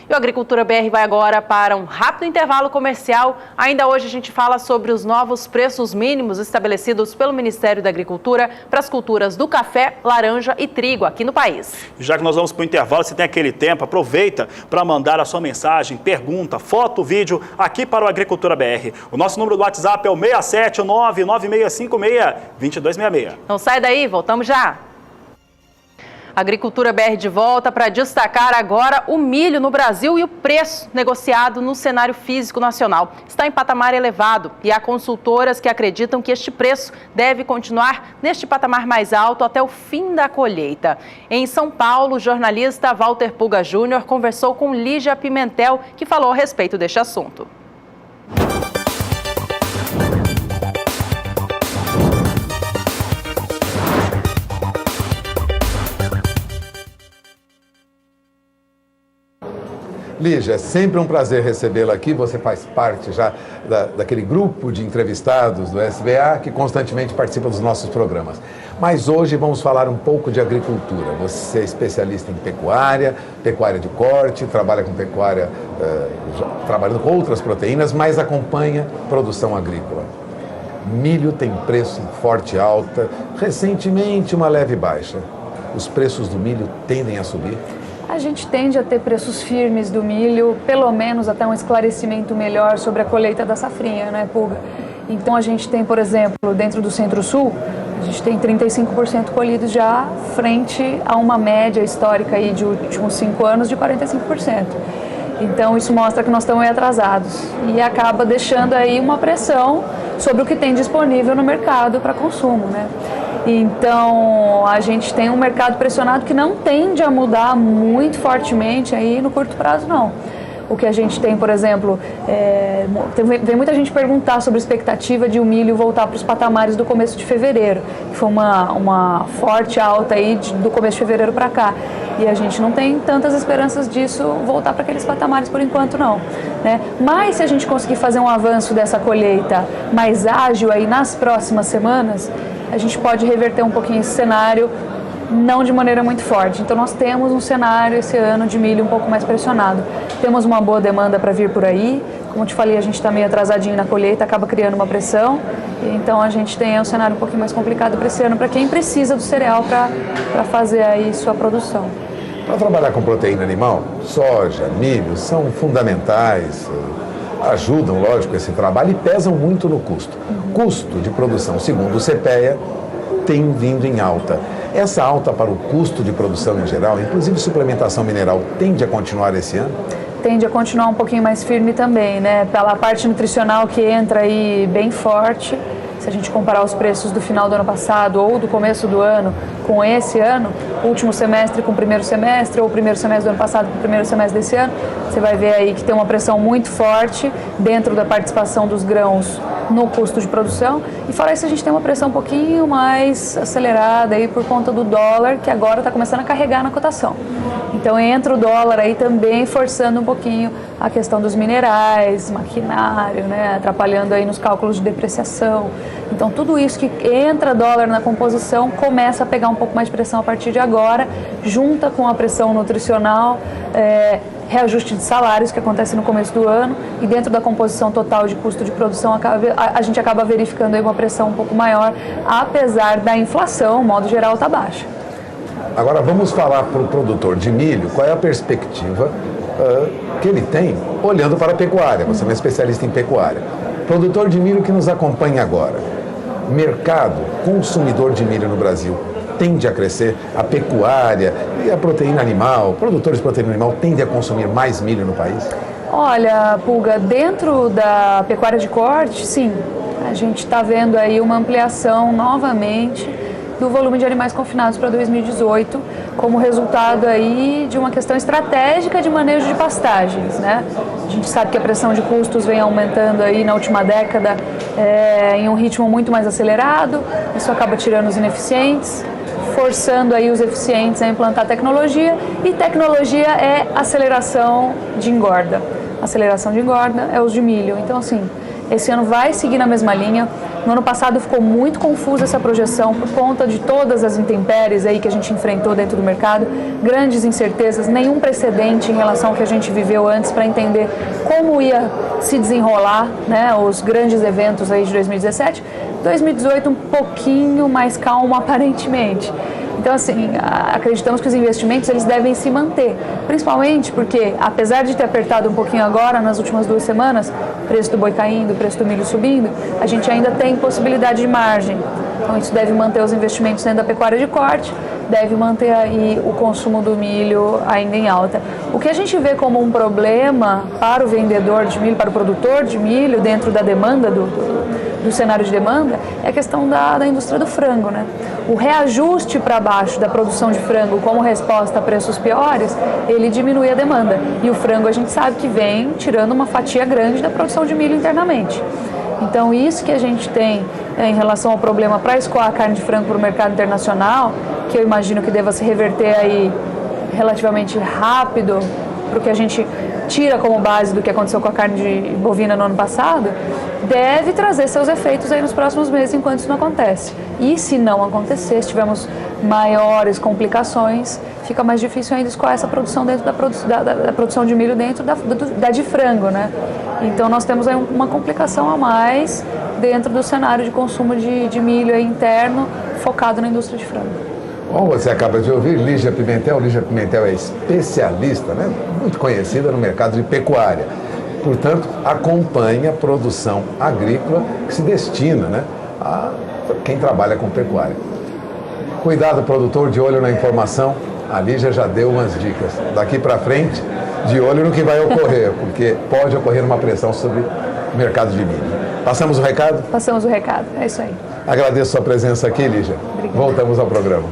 E o Agricultura BR vai agora para um rápido intervalo comercial. Ainda hoje a gente fala sobre os novos preços mínimos estabelecidos pelo Ministério da Agricultura para as culturas do café, laranja e trigo aqui no país. Já que nós vamos para o intervalo, você tem aquele tempo, aproveita para mandar a sua mensagem, pergunta, foto, vídeo aqui para o Agricultura BR. O nosso número do WhatsApp é o 67996562266. Não sai daí, voltamos já. Agricultura BR de volta para destacar agora o milho no Brasil e o preço negociado no cenário físico nacional. Está em patamar elevado e há consultoras que acreditam que este preço deve continuar neste patamar mais alto até o fim da colheita. Em São Paulo, o jornalista Walter Puga Júnior conversou com Lígia Pimentel, que falou a respeito deste assunto. Lígia, é sempre um prazer recebê-la aqui. Você faz parte já daquele grupo de entrevistados do SBA que constantemente participa dos nossos programas. Mas hoje vamos falar um pouco de agricultura. Você é especialista em pecuária de corte, trabalha com pecuária, trabalhando com outras proteínas, mas acompanha produção agrícola. Milho tem preço em forte alta, recentemente uma leve baixa. Os preços do milho tendem a subir? A gente tende a ter preços firmes do milho, pelo menos até um esclarecimento melhor sobre a colheita da safrinha, né, Puga? Então a gente tem, por exemplo, dentro do Centro-Sul, a gente tem 35% colhidos já frente a uma média histórica aí de últimos 5 anos de 45%. Então isso mostra que nós estamos aí atrasados e acaba deixando aí uma pressão sobre o que tem disponível no mercado para consumo, né? Então, a gente tem um mercado pressionado que não tende a mudar muito fortemente aí no curto prazo, não. O que a gente tem, por exemplo, vem muita gente perguntar sobre a expectativa de o milho voltar para os patamares do começo de fevereiro, que foi uma forte alta aí do começo de fevereiro para cá. E a gente não tem tantas esperanças disso voltar para aqueles patamares por enquanto, não, né? Mas se a gente conseguir fazer um avanço dessa colheita mais ágil aí nas próximas semanas, a gente pode reverter um pouquinho esse cenário, não de maneira muito forte. Então nós temos um cenário esse ano de milho um pouco mais pressionado. Temos uma boa demanda para vir por aí. Como eu te falei, a gente está meio atrasadinho na colheita, acaba criando uma pressão. Então a gente tem um cenário um pouquinho mais complicado para esse ano, para quem precisa do cereal para fazer aí sua produção. Para trabalhar com proteína animal, soja, milho são fundamentais, ajudam, lógico, esse trabalho e pesam muito no custo. Custo de produção, segundo o CPEA, tem vindo em alta. Essa alta para o custo de produção em geral, inclusive suplementação mineral, tende a continuar esse ano? Tende a continuar um pouquinho mais firme também, né? Pela parte nutricional que entra aí bem forte. Se a gente comparar os preços do final do ano passado ou do começo do ano com esse ano, último semestre com o primeiro semestre ou o primeiro semestre do ano passado com o primeiro semestre desse ano, você vai ver aí que tem uma pressão muito forte dentro da participação dos grãos no custo de produção. E fora isso, a gente tem uma pressão um pouquinho mais acelerada aí por conta do dólar, que agora está começando a carregar na cotação. Então entra o dólar aí também forçando um pouquinho a questão dos minerais, maquinário, né, atrapalhando aí nos cálculos de depreciação. Então tudo isso que entra dólar na composição começa a pegar um pouco mais de pressão a partir de agora, junta com a pressão nutricional, reajuste de salários que acontece no começo do ano, e dentro da composição total de custo de produção a gente acaba verificando aí uma pressão um pouco maior, apesar da inflação, o modo geral, está baixa. Agora vamos falar para o produtor de milho, qual é a perspectiva que ele tem olhando para a pecuária. Você é uma especialista em pecuária. Produtor de milho que nos acompanha agora, mercado consumidor de milho no Brasil tende a crescer, a pecuária e a proteína animal, produtores de proteína animal tendem a consumir mais milho no país? Olha, Pulga, dentro da pecuária de corte, sim, a gente está vendo aí uma ampliação novamente do volume de animais confinados para 2018, como resultado aí de uma questão estratégica de manejo de pastagens, né? A gente sabe que a pressão de custos vem aumentando aí na última década em um ritmo muito mais acelerado, isso acaba tirando os ineficientes, forçando aí os eficientes a implantar tecnologia, e tecnologia é aceleração de engorda. Aceleração de engorda é os de milho. Então, assim, esse ano vai seguir na mesma linha. No ano passado ficou muito confusa essa projeção por conta de todas as intempéries aí que a gente enfrentou dentro do mercado, grandes incertezas, nenhum precedente em relação ao que a gente viveu antes para entender como ia se desenrolar, né, os grandes eventos aí de 2017. 2018 um pouquinho mais calmo aparentemente. Então, assim, acreditamos que os investimentos eles devem se manter, principalmente porque, apesar de ter apertado um pouquinho agora, nas últimas 2 semanas, preço do boi caindo, preço do milho subindo, a gente ainda tem possibilidade de margem. Então, isso deve manter os investimentos dentro da pecuária de corte, deve manter aí o consumo do milho ainda em alta. O que a gente vê como um problema para o vendedor de milho, para o produtor de milho, dentro da demanda, do cenário de demanda, é a questão da indústria do frango, né? O reajuste para baixo da produção de frango como resposta a preços piores, ele diminui a demanda. E o frango a gente sabe que vem tirando uma fatia grande da produção de milho internamente. Então, isso que a gente tem em relação ao problema para escoar a carne de frango para o mercado internacional, que eu imagino que deva se reverter aí relativamente rápido, porque a gente tira como base do que aconteceu com a carne de bovina no ano passado, deve trazer seus efeitos aí nos próximos meses enquanto isso não acontece. E se não acontecer, se tivermos maiores complicações, fica mais difícil ainda escoar essa produção dentro da produção de milho dentro da de frango, né? Então nós temos aí uma complicação a mais dentro do cenário de consumo de milho aí interno focado na indústria de frango. Bom, você acaba de ouvir Lígia Pimentel. Lígia Pimentel é especialista, né? Muito conhecida no mercado de pecuária. Portanto, acompanha a produção agrícola que se destina, né, a quem trabalha com pecuária. Cuidado, produtor, de olho na informação. A Lígia já deu umas dicas. Daqui para frente, de olho no que vai ocorrer, porque pode ocorrer uma pressão sobre o mercado de milho. Passamos o recado? Passamos o recado, é isso aí. Agradeço a sua presença aqui, Lígia. Obrigada. Voltamos ao programa.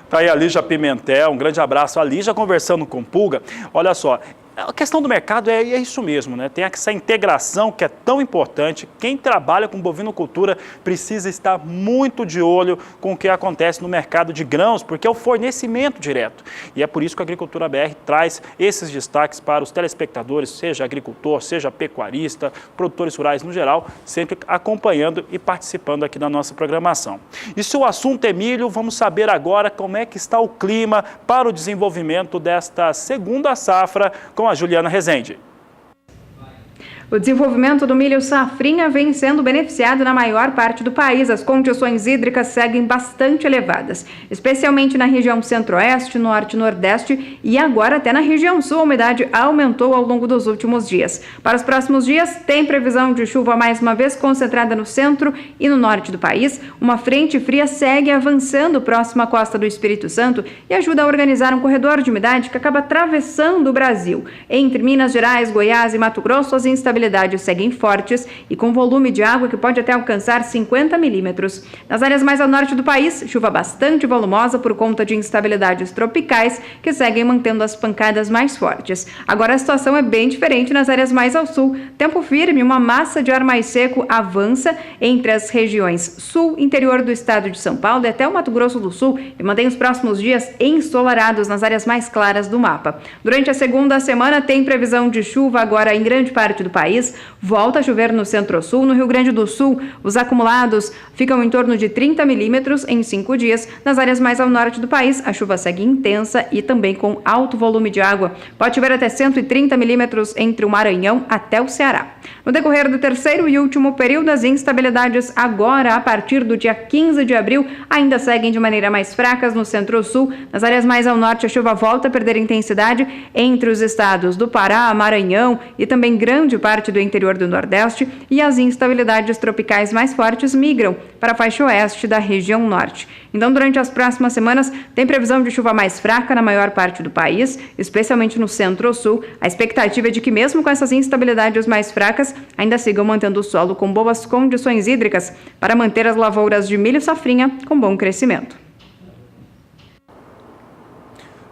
Tá aí a Lígia Pimentel, um grande abraço. A Lígia conversando com o Pulga. Olha só, a questão do mercado é isso mesmo, né? Tem essa integração que é tão importante. Quem trabalha com bovinocultura precisa estar muito de olho com o que acontece no mercado de grãos, porque é o fornecimento direto. E é por isso que a Agricultura BR traz esses destaques para os telespectadores, seja agricultor, seja pecuarista, produtores rurais no geral, sempre acompanhando e participando aqui da nossa programação. E se o assunto é milho, vamos saber agora como é que está o clima para o desenvolvimento desta segunda safra com a Juliana Rezende. O desenvolvimento do milho safrinha vem sendo beneficiado na maior parte do país. As condições hídricas seguem bastante elevadas, especialmente na região centro-oeste, norte e nordeste, e agora até na região sul a umidade aumentou ao longo dos últimos dias. Para os próximos dias, tem previsão de chuva mais uma vez concentrada no centro e no norte do país. Uma frente fria segue avançando próximo à costa do Espírito Santo e ajuda a organizar um corredor de umidade que acaba atravessando o Brasil. Entre Minas Gerais, Goiás e Mato Grosso, as instabilidades seguem fortes e com volume de água que pode até alcançar 50 milímetros. Nas áreas mais ao norte do país, chuva bastante volumosa por conta de instabilidades tropicais que seguem mantendo as pancadas mais fortes. Agora a situação é bem diferente nas áreas mais ao sul. Tempo firme, uma massa de ar mais seco avança entre as regiões sul, interior do estado de São Paulo e até o Mato Grosso do Sul e mantém os próximos dias ensolarados nas áreas mais claras do mapa. Durante a segunda semana tem previsão de chuva agora em grande parte do país. país. Volta a chover no Centro-Sul. No Rio Grande do Sul, os acumulados ficam em torno de 30 milímetros em 5 dias. Nas áreas mais ao norte do país, a chuva segue intensa e também com alto volume de água. Pode chover até 130 milímetros entre o Maranhão até o Ceará. No decorrer do terceiro e último período, as instabilidades agora, a partir do dia 15 de abril, ainda seguem de maneira mais fracas no Centro-Sul. Nas áreas mais ao norte, a chuva volta a perder intensidade entre os estados do Pará, Maranhão e também grande parte do interior do Nordeste, e as instabilidades tropicais mais fortes migram para a faixa oeste da região norte. Então, durante as próximas semanas, tem previsão de chuva mais fraca na maior parte do país, especialmente no Centro-Sul. A expectativa é de que, mesmo com essas instabilidades mais fracas, ainda sigam mantendo o solo com boas condições hídricas para manter as lavouras de milho safrinha com bom crescimento.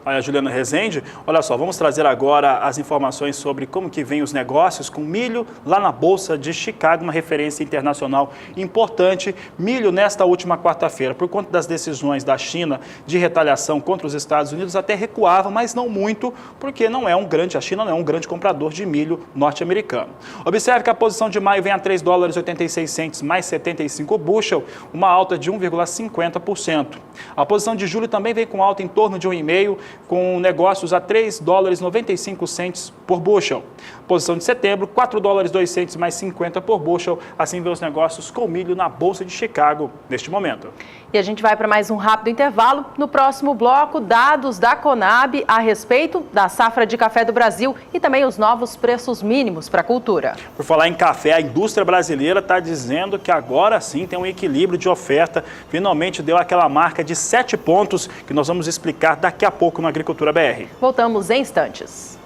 Olha, Juliana Rezende, olha só, vamos trazer agora as informações sobre como que vem os negócios com milho lá na Bolsa de Chicago, uma referência internacional importante. Milho nesta última quarta-feira, por conta das decisões da China de retaliação contra os Estados Unidos, até recuava, mas não muito, porque a China não é um grande comprador de milho norte-americano. Observe que a posição de maio vem a $3,86 mais 75 bushel, uma alta de 1,50%. A posição de julho também vem com alta em torno de 1,5%, com negócios a $3,95 por bushel. Posição de setembro, $4,02 mais 50 por bushel. Assim vê os negócios com milho na Bolsa de Chicago neste momento. E a gente vai para mais um rápido intervalo. No próximo bloco, dados da Conab a respeito da safra de café do Brasil e também os novos preços mínimos para a cultura. Por falar em café, a indústria brasileira está dizendo que agora sim tem um equilíbrio de oferta. Finalmente deu aquela marca de 7 pontos que nós vamos explicar daqui a pouco no Agricultura BR. Voltamos em instantes.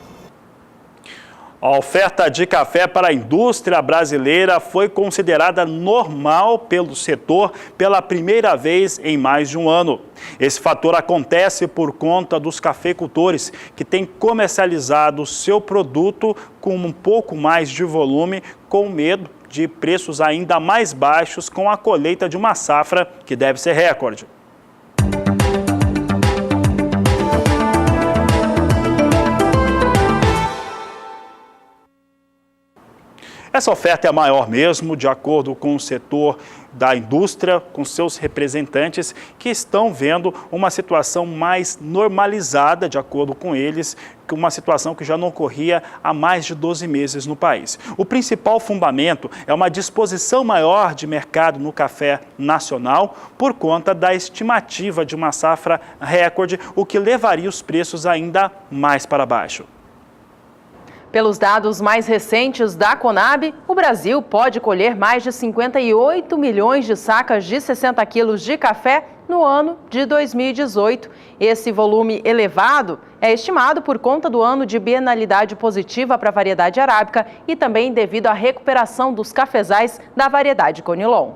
A oferta de café para a indústria brasileira foi considerada normal pelo setor pela primeira vez em mais de um ano. Esse fator acontece por conta dos cafeicultores que têm comercializado seu produto com um pouco mais de volume, com medo de preços ainda mais baixos com a colheita de uma safra que deve ser recorde. Essa oferta é a maior mesmo, de acordo com o setor da indústria, com seus representantes, que estão vendo uma situação mais normalizada, de acordo com eles, uma situação que já não ocorria há mais de 12 meses no país. O principal fundamento é uma disposição maior de mercado no café nacional por conta da estimativa de uma safra recorde, o que levaria os preços ainda mais para baixo. Pelos dados mais recentes da Conab, o Brasil pode colher mais de 58 milhões de sacas de 60 quilos de café no ano de 2018. Esse volume elevado é estimado por conta do ano de bienalidade positiva para a variedade arábica e também devido à recuperação dos cafezais da variedade Conilon.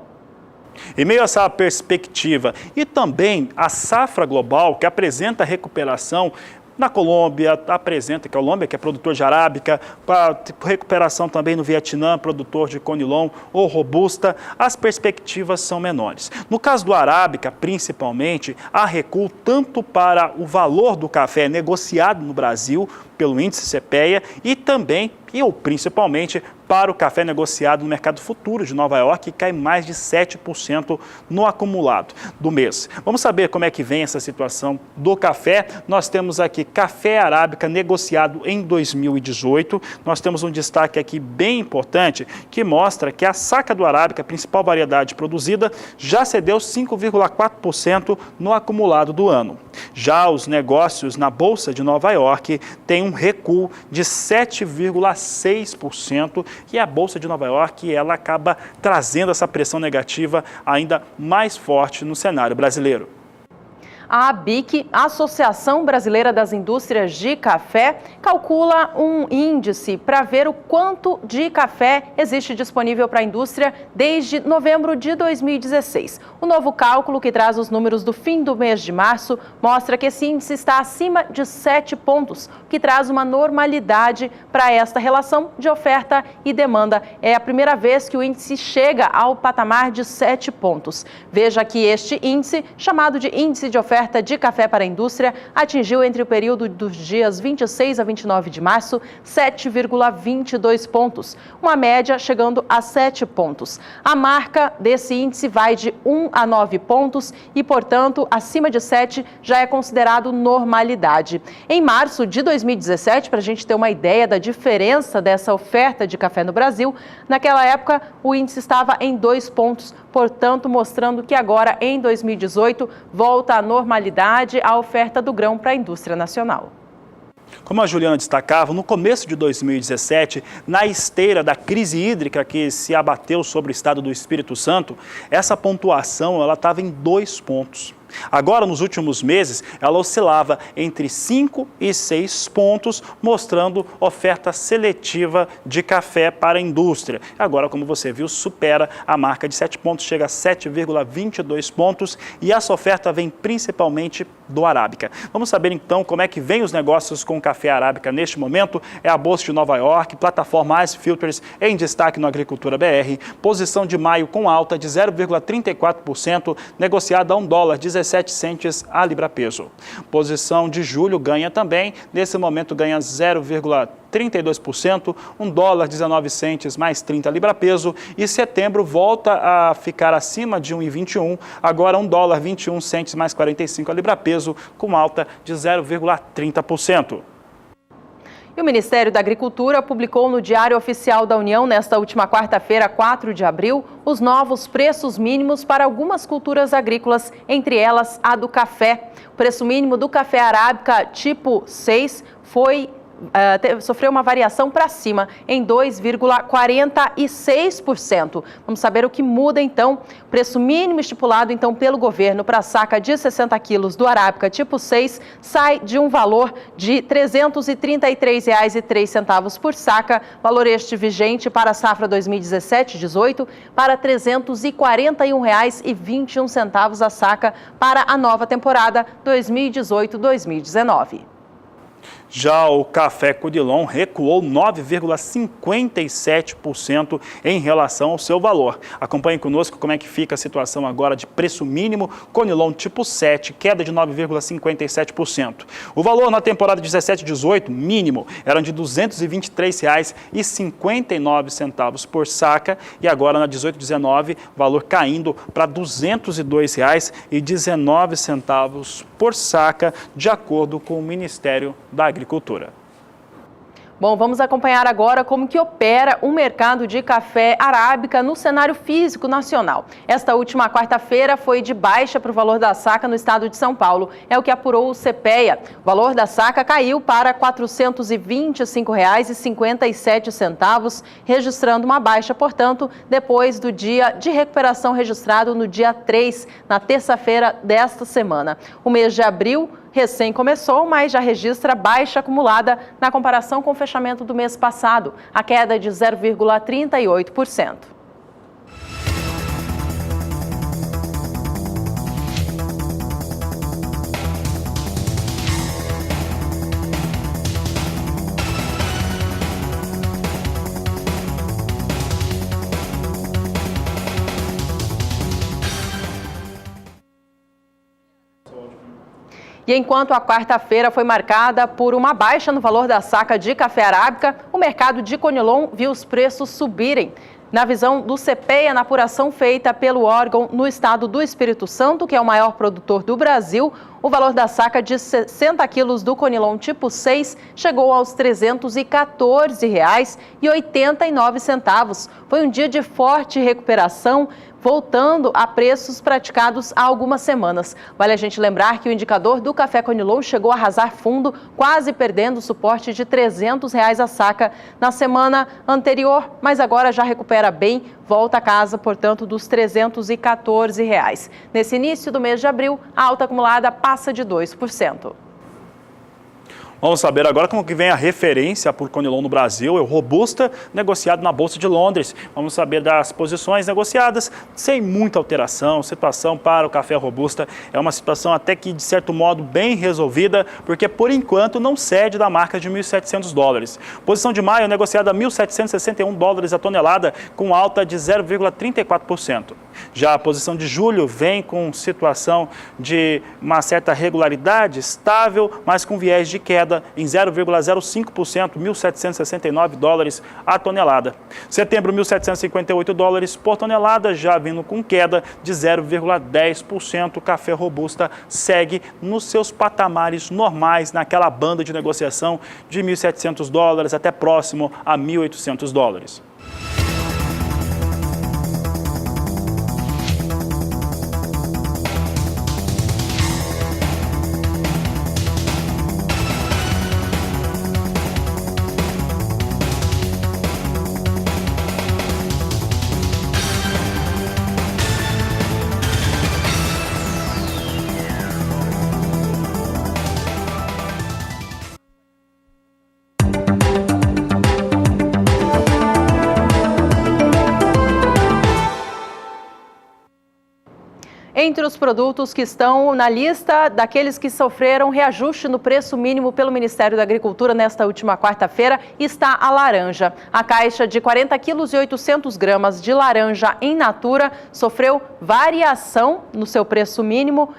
Em meio a essa perspectiva e também a safra global que apresenta recuperação, na Colômbia, apresenta que a Colômbia, que é produtor de arábica, para recuperação também no Vietnã, produtor de Conilon ou Robusta, as perspectivas são menores. No caso do arábica, principalmente, há recuo tanto para o valor do café negociado no Brasil pelo índice CPEA e também, ou principalmente, para o café negociado no mercado futuro de Nova York, que cai mais de 7% no acumulado do mês. Vamos saber como é que vem essa situação do café. Nós temos aqui café arábica negociado em 2018. Nós temos um destaque aqui bem importante que mostra que a saca do arábica, a principal variedade produzida, já cedeu 5,4% no acumulado do ano. Já os negócios na Bolsa de Nova York têm um recuo de 7,6%. E a Bolsa de Nova York, ela acaba trazendo essa pressão negativa ainda mais forte no cenário brasileiro. A ABIC, Associação Brasileira das Indústrias de Café, calcula um índice para ver o quanto de café existe disponível para a indústria desde novembro de 2016. O novo cálculo, que traz os números do fim do mês de março, mostra que esse índice está acima de 7 pontos, o que traz uma normalidade para esta relação de oferta e demanda. É a primeira vez que o índice chega ao patamar de 7 pontos. Veja que este índice, chamado de índice de oferta oferta de café para a indústria atingiu entre o período dos dias 26 a 29 de março 7,22 pontos, uma média chegando a 7 pontos. A marca desse índice vai de 1 a 9 pontos e, portanto, acima de 7 já é considerado normalidade. Em março de 2017, para a gente ter uma ideia da diferença dessa oferta de café no Brasil, naquela época o índice estava em 2 pontos, portanto, mostrando que agora, em 2018, volta à normalidade a oferta do grão para a indústria nacional. Como a Juliana destacava, no começo de 2017, na esteira da crise hídrica que se abateu sobre o estado do Espírito Santo, essa pontuação estava em 2 pontos. Agora, nos últimos meses, ela oscilava entre 5 e 6 pontos, mostrando oferta seletiva de café para a indústria. Agora, como você viu, supera a marca de 7 pontos, chega a 7,22 pontos e essa oferta vem principalmente do Arábica. Vamos saber então como é que vem os negócios com o café Arábica neste momento. É a Bolsa de Nova York, plataforma Ice Filters em destaque no Agricultura BR, posição de maio com alta de 0,34%, negociada a $1,17 a libra-peso. Posição de julho ganha também, nesse momento ganha 0,32%, $1,19 mais 30 libra-peso, e setembro volta a ficar acima de 1,21, agora $1,21 mais 45 a libra-peso, com alta de 0,30%. E o Ministério da Agricultura publicou no Diário Oficial da União, nesta última quarta-feira, 4 de abril, os novos preços mínimos para algumas culturas agrícolas, entre elas a do café. O preço mínimo do café Arábica tipo 6 sofreu uma variação para cima em 2,46%. Vamos saber o que muda então. O preço mínimo estipulado então pelo governo para a saca de 60 quilos do Arábica tipo 6 sai de um valor de R$ 333,03 por saca, valor este vigente para a safra 2017-18 para R$ 341,21 a saca para a nova temporada 2018-2019. Já o café Conilon recuou 9,57% em relação ao seu valor. Acompanhe conosco como é que fica a situação agora de preço mínimo Conilon tipo 7, queda de 9,57%. O valor na temporada 17-18, mínimo, era de R$ 223,59 por saca e agora na 18-19, valor caindo para R$ 202,19 por saca, de acordo com o Ministério da Agricultura. Bom, vamos acompanhar agora como que opera o mercado de café Arábica no cenário físico nacional. Esta última quarta-feira foi de baixa para o valor da saca no estado de São Paulo. É o que apurou o CPEA. O valor da saca caiu para R$ 425,57, registrando uma baixa, portanto, depois do dia de recuperação registrado no dia 3, na terça-feira desta semana. O mês de abril recém começou, mas já registra baixa acumulada na comparação com o fechamento do mês passado, a queda de 0,38%. E enquanto a quarta-feira foi marcada por uma baixa no valor da saca de café Arábica, o mercado de Conilon viu os preços subirem. Na visão do CPEA, na apuração feita pelo órgão no estado do Espírito Santo, que é o maior produtor do Brasil, o valor da saca de 60 quilos do Conilon tipo 6 chegou aos R$ 314,89. Foi um dia de forte recuperação, voltando a preços praticados há algumas semanas. Vale a gente lembrar que o indicador do café Conilon chegou a arrasar fundo, quase perdendo o suporte de R$ 300 a saca na semana anterior, mas agora já recupera bem, volta a casa, portanto, dos R$ 314. Nesse início do mês de abril, a alta acumulada passa de 2%. Vamos saber agora como que vem a referência por Conilon no Brasil, é o Robusta, negociado na Bolsa de Londres. Vamos saber das posições negociadas sem muita alteração. Situação para o café Robusta é uma situação até que, de certo modo, bem resolvida, porque, por enquanto, não cede da marca de $1.700. Posição de maio negociada a $1.761 a tonelada, com alta de 0,34%. Já a posição de julho vem com situação de uma certa regularidade, estável, mas com viés de queda em 0,05%, 1.769 dólares a tonelada. Setembro, 1.758 dólares por tonelada, já vindo com queda de 0,10%. O café robusta segue nos seus patamares normais, naquela banda de negociação de 1.700 dólares até próximo a 1.800 dólares. Entre os produtos que estão na lista daqueles que sofreram reajuste no preço mínimo pelo Ministério da Agricultura nesta última quarta-feira está a laranja. A caixa de 40 quilos e 800 gramas de laranja in natura sofreu variação no seu preço mínimo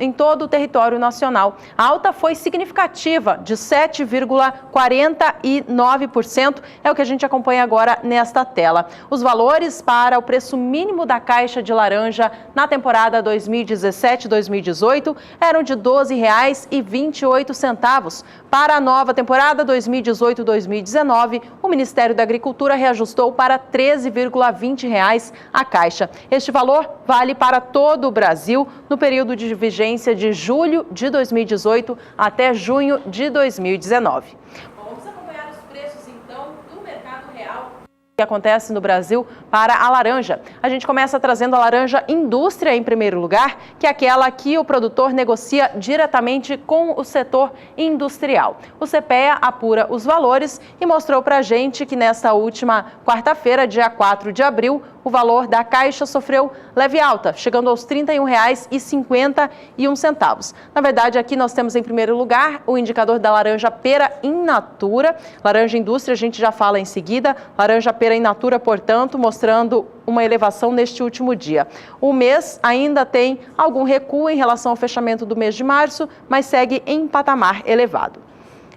em todo o território nacional. A alta foi significativa, de 7,49%, é o que a gente acompanha agora nesta tela. Os valores para o preço mínimo da caixa de laranja na temporada 2017-2018 eram de R$ 12,28. Para a nova temporada 2018-2019, o Ministério da Agricultura reajustou para R$ 13,20 a caixa. Este valor vale para todo o Brasil no período de vigência de julho de 2018 até junho de 2019. Vamos acompanhar os preços, então, do mercado real que acontece no Brasil para a laranja. A gente começa trazendo a laranja indústria em primeiro lugar, que é aquela que o produtor negocia diretamente com o setor industrial. O CPEA apura os valores e mostrou para a gente que nesta última quarta-feira, dia 4 de abril, o valor da caixa sofreu leve alta, chegando aos R$ 31,51. Na verdade, aqui nós temos em primeiro lugar o indicador da laranja pera in natura. Laranja indústria a gente já fala em seguida. Laranja pera in natura, portanto, mostrando uma elevação neste último dia. O mês ainda tem algum recuo em relação ao fechamento do mês de março, mas segue em patamar elevado.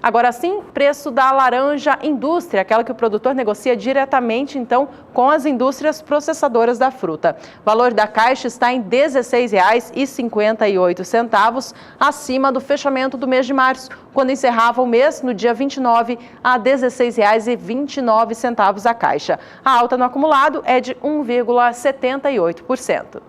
Agora sim, preço da laranja indústria, aquela que o produtor negocia diretamente, então, com as indústrias processadoras da fruta. O valor da caixa está em R$ 16,58, acima do fechamento do mês de março, quando encerrava o mês, no dia 29, a R$ 16,29 a caixa. A alta no acumulado é de 1,78%.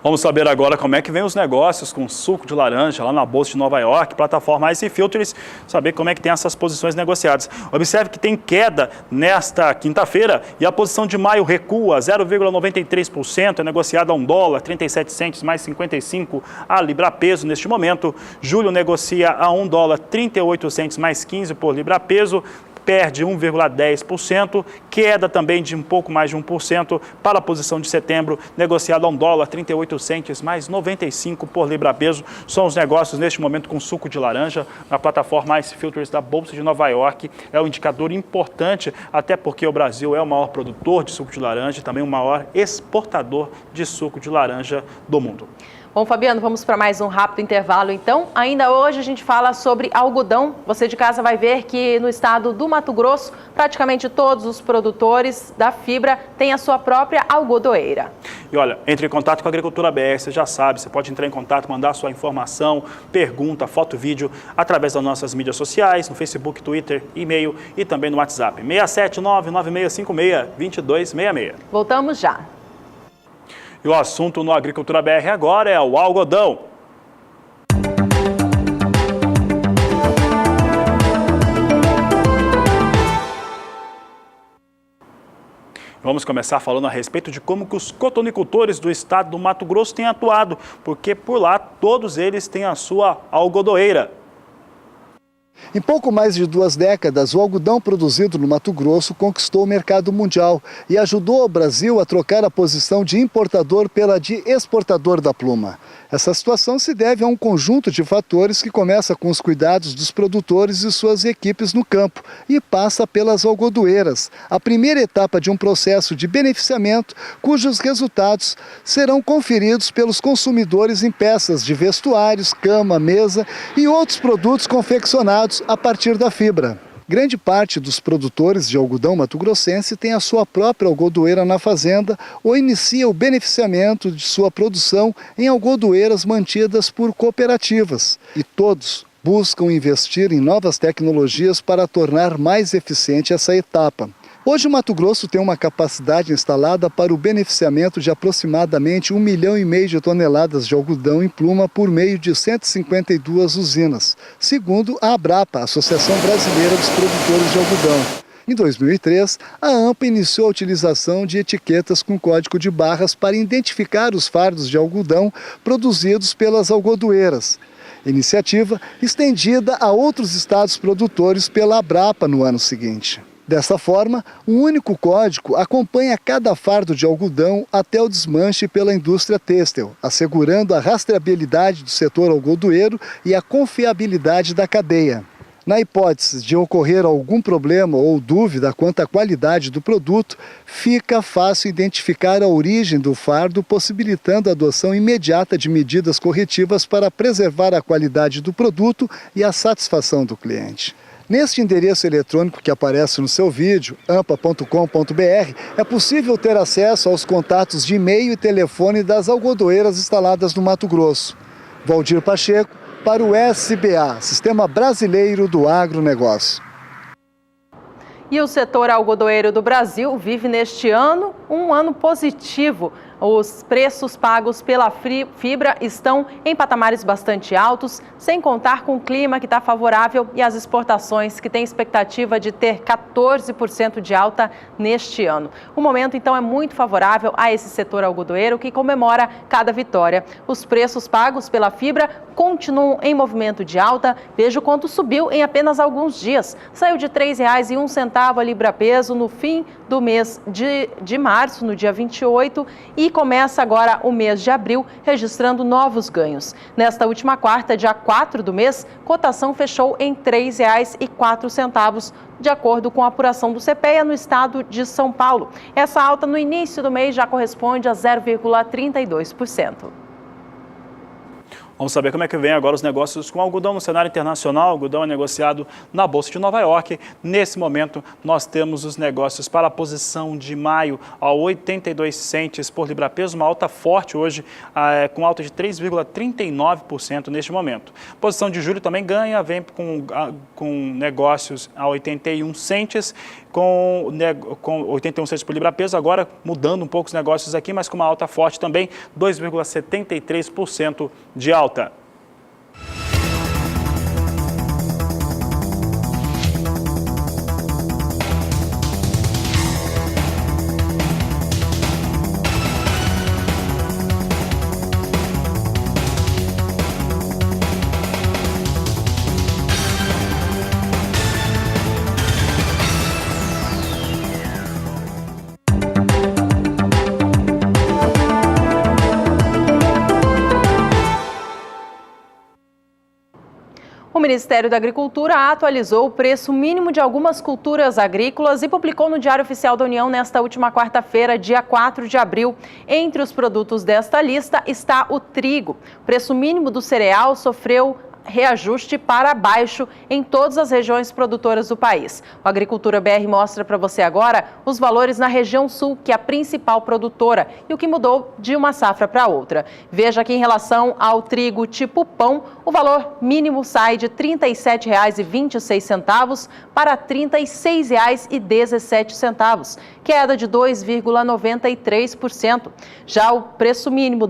Vamos saber agora como é que vem os negócios com suco de laranja lá na Bolsa de Nova York, plataforma Ice Filters, saber como é que tem essas posições negociadas. Observe que tem queda nesta quinta-feira e a posição de maio recua 0,93%, é negociada a $1,37 mais 55 a libra peso neste momento. Julho negocia a $1,38 mais 15 por libra peso. Perde 1,10%, queda também de um pouco mais de 1% para a posição de setembro, negociada a $1,38 mais 95 por libra peso. São os negócios neste momento com suco de laranja na plataforma Ice Filters da Bolsa de Nova York. É um indicador importante, até porque o Brasil é o maior produtor de suco de laranja e também o maior exportador de suco de laranja do mundo. Bom, Fabiano, vamos para mais um rápido intervalo, então. Ainda hoje a gente fala sobre algodão. Você de casa vai ver que no estado do Mato Grosso, praticamente todos os produtores da fibra têm a sua própria algodoeira. E olha, entre em contato com a Agricultura BR, você já sabe, você pode entrar em contato, mandar sua informação, pergunta, foto, vídeo, através das nossas mídias sociais, no Facebook, Twitter, e-mail e também no WhatsApp. 679-9656-2266. Voltamos já. E o assunto no Agricultura BR agora é o algodão. Vamos começar falando a respeito de como que os cotonicultores do estado do Mato Grosso têm atuado, porque por lá todos eles têm a sua algodoeira. Em pouco mais de 2 décadas, o algodão produzido no Mato Grosso conquistou o mercado mundial e ajudou o Brasil a trocar a posição de importador pela de exportador da pluma. Essa situação se deve a um conjunto de fatores que começa com os cuidados dos produtores e suas equipes no campo e passa pelas algodoeiras, a primeira etapa de um processo de beneficiamento cujos resultados serão conferidos pelos consumidores em peças de vestuários, cama, mesa e outros produtos confeccionados a partir da fibra. Grande parte dos produtores de algodão mato-grossense tem a sua própria algodoeira na fazenda ou inicia o beneficiamento de sua produção em algodoeiras mantidas por cooperativas. E todos buscam investir em novas tecnologias para tornar mais eficiente essa etapa. Hoje o Mato Grosso tem uma capacidade instalada para o beneficiamento de aproximadamente 1,5 milhão de toneladas de algodão em pluma por meio de 152 usinas, segundo a Abrapa, Associação Brasileira dos Produtores de Algodão. Em 2003, a AMPA iniciou a utilização de etiquetas com código de barras para identificar os fardos de algodão produzidos pelas algodoeiras. Iniciativa estendida a outros estados produtores pela Abrapa no ano seguinte. Dessa forma, um único código acompanha cada fardo de algodão até o desmanche pela indústria têxtil, assegurando a rastreabilidade do setor algodoeiro e a confiabilidade da cadeia. Na hipótese de ocorrer algum problema ou dúvida quanto à qualidade do produto, fica fácil identificar a origem do fardo, possibilitando a adoção imediata de medidas corretivas para preservar a qualidade do produto e a satisfação do cliente. Neste endereço eletrônico que aparece no seu vídeo, ampa.com.br, é possível ter acesso aos contatos de e-mail e telefone das algodoeiras instaladas no Mato Grosso. Valdir Pacheco, para o SBA, Sistema Brasileiro do Agronegócio. E o setor algodoeiro do Brasil vive neste ano um ano positivo. Os preços pagos pela fibra estão em patamares bastante altos, sem contar com o clima que está favorável e as exportações que têm expectativa de ter 14% de alta neste ano. O momento, então, é muito favorável a esse setor algodoeiro que comemora cada vitória. Os preços pagos pela fibra continuam em movimento de alta. Veja o quanto subiu em apenas alguns dias. Saiu de R$ 3,01 a libra-peso no fim do mês de março, no dia 28, e começa agora o mês de abril, registrando novos ganhos. Nesta última quarta, dia 4 do mês, cotação fechou em R$ 3,04, de acordo com a apuração do CPEA no estado de São Paulo. Essa alta no início do mês já corresponde a 0,32%. Vamos saber como é que vem agora os negócios com algodão no cenário internacional. O algodão é negociado na Bolsa de Nova York. Nesse momento, nós temos os negócios para a posição de maio a 82 centes por libra-peso, uma alta forte hoje, com alta de 3,39% neste momento. Posição de julho também ganha, vem com negócios a 81 centes, com 81 centes por libra-peso, agora mudando um pouco os negócios aqui, mas com uma alta forte também, 2,73% de alta. O Ministério da Agricultura atualizou o preço mínimo de algumas culturas agrícolas e publicou no Diário Oficial da União nesta última quarta-feira, dia 4 de abril. Entre os produtos desta lista está o trigo. O preço mínimo do cereal sofreu reajuste para baixo em todas as regiões produtoras do país. O Agricultura BR mostra para você agora os valores na região sul, que é a principal produtora, e o que mudou de uma safra para outra. Veja que em relação ao trigo tipo pão, o valor mínimo sai de R$ 37,26 para R$ 36,17, queda de 2,93%. Já o preço mínimo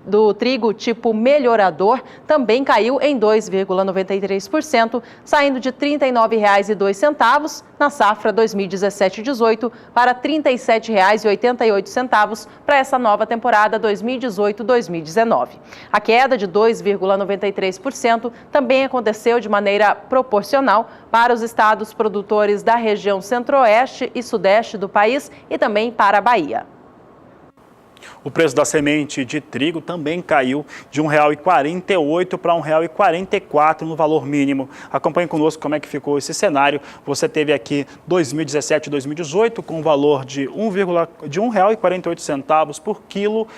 do trigo tipo melhorador também caiu em 2,93%, saindo de R$ 39,02 na safra 2017-18 para R$ 37,88 para essa nova temporada 2018-2019. A queda de 2,93% também aconteceu de maneira proporcional para os estados produtores da região centro-oeste e sudeste do país e também para a Bahia. O preço da semente de trigo também caiu de R$ 1,48 para R$ 1,44 no valor mínimo. Acompanhe conosco como é que ficou esse cenário. Você teve aqui 2017 e 2018 com o valor de R$ 1,48 por quilo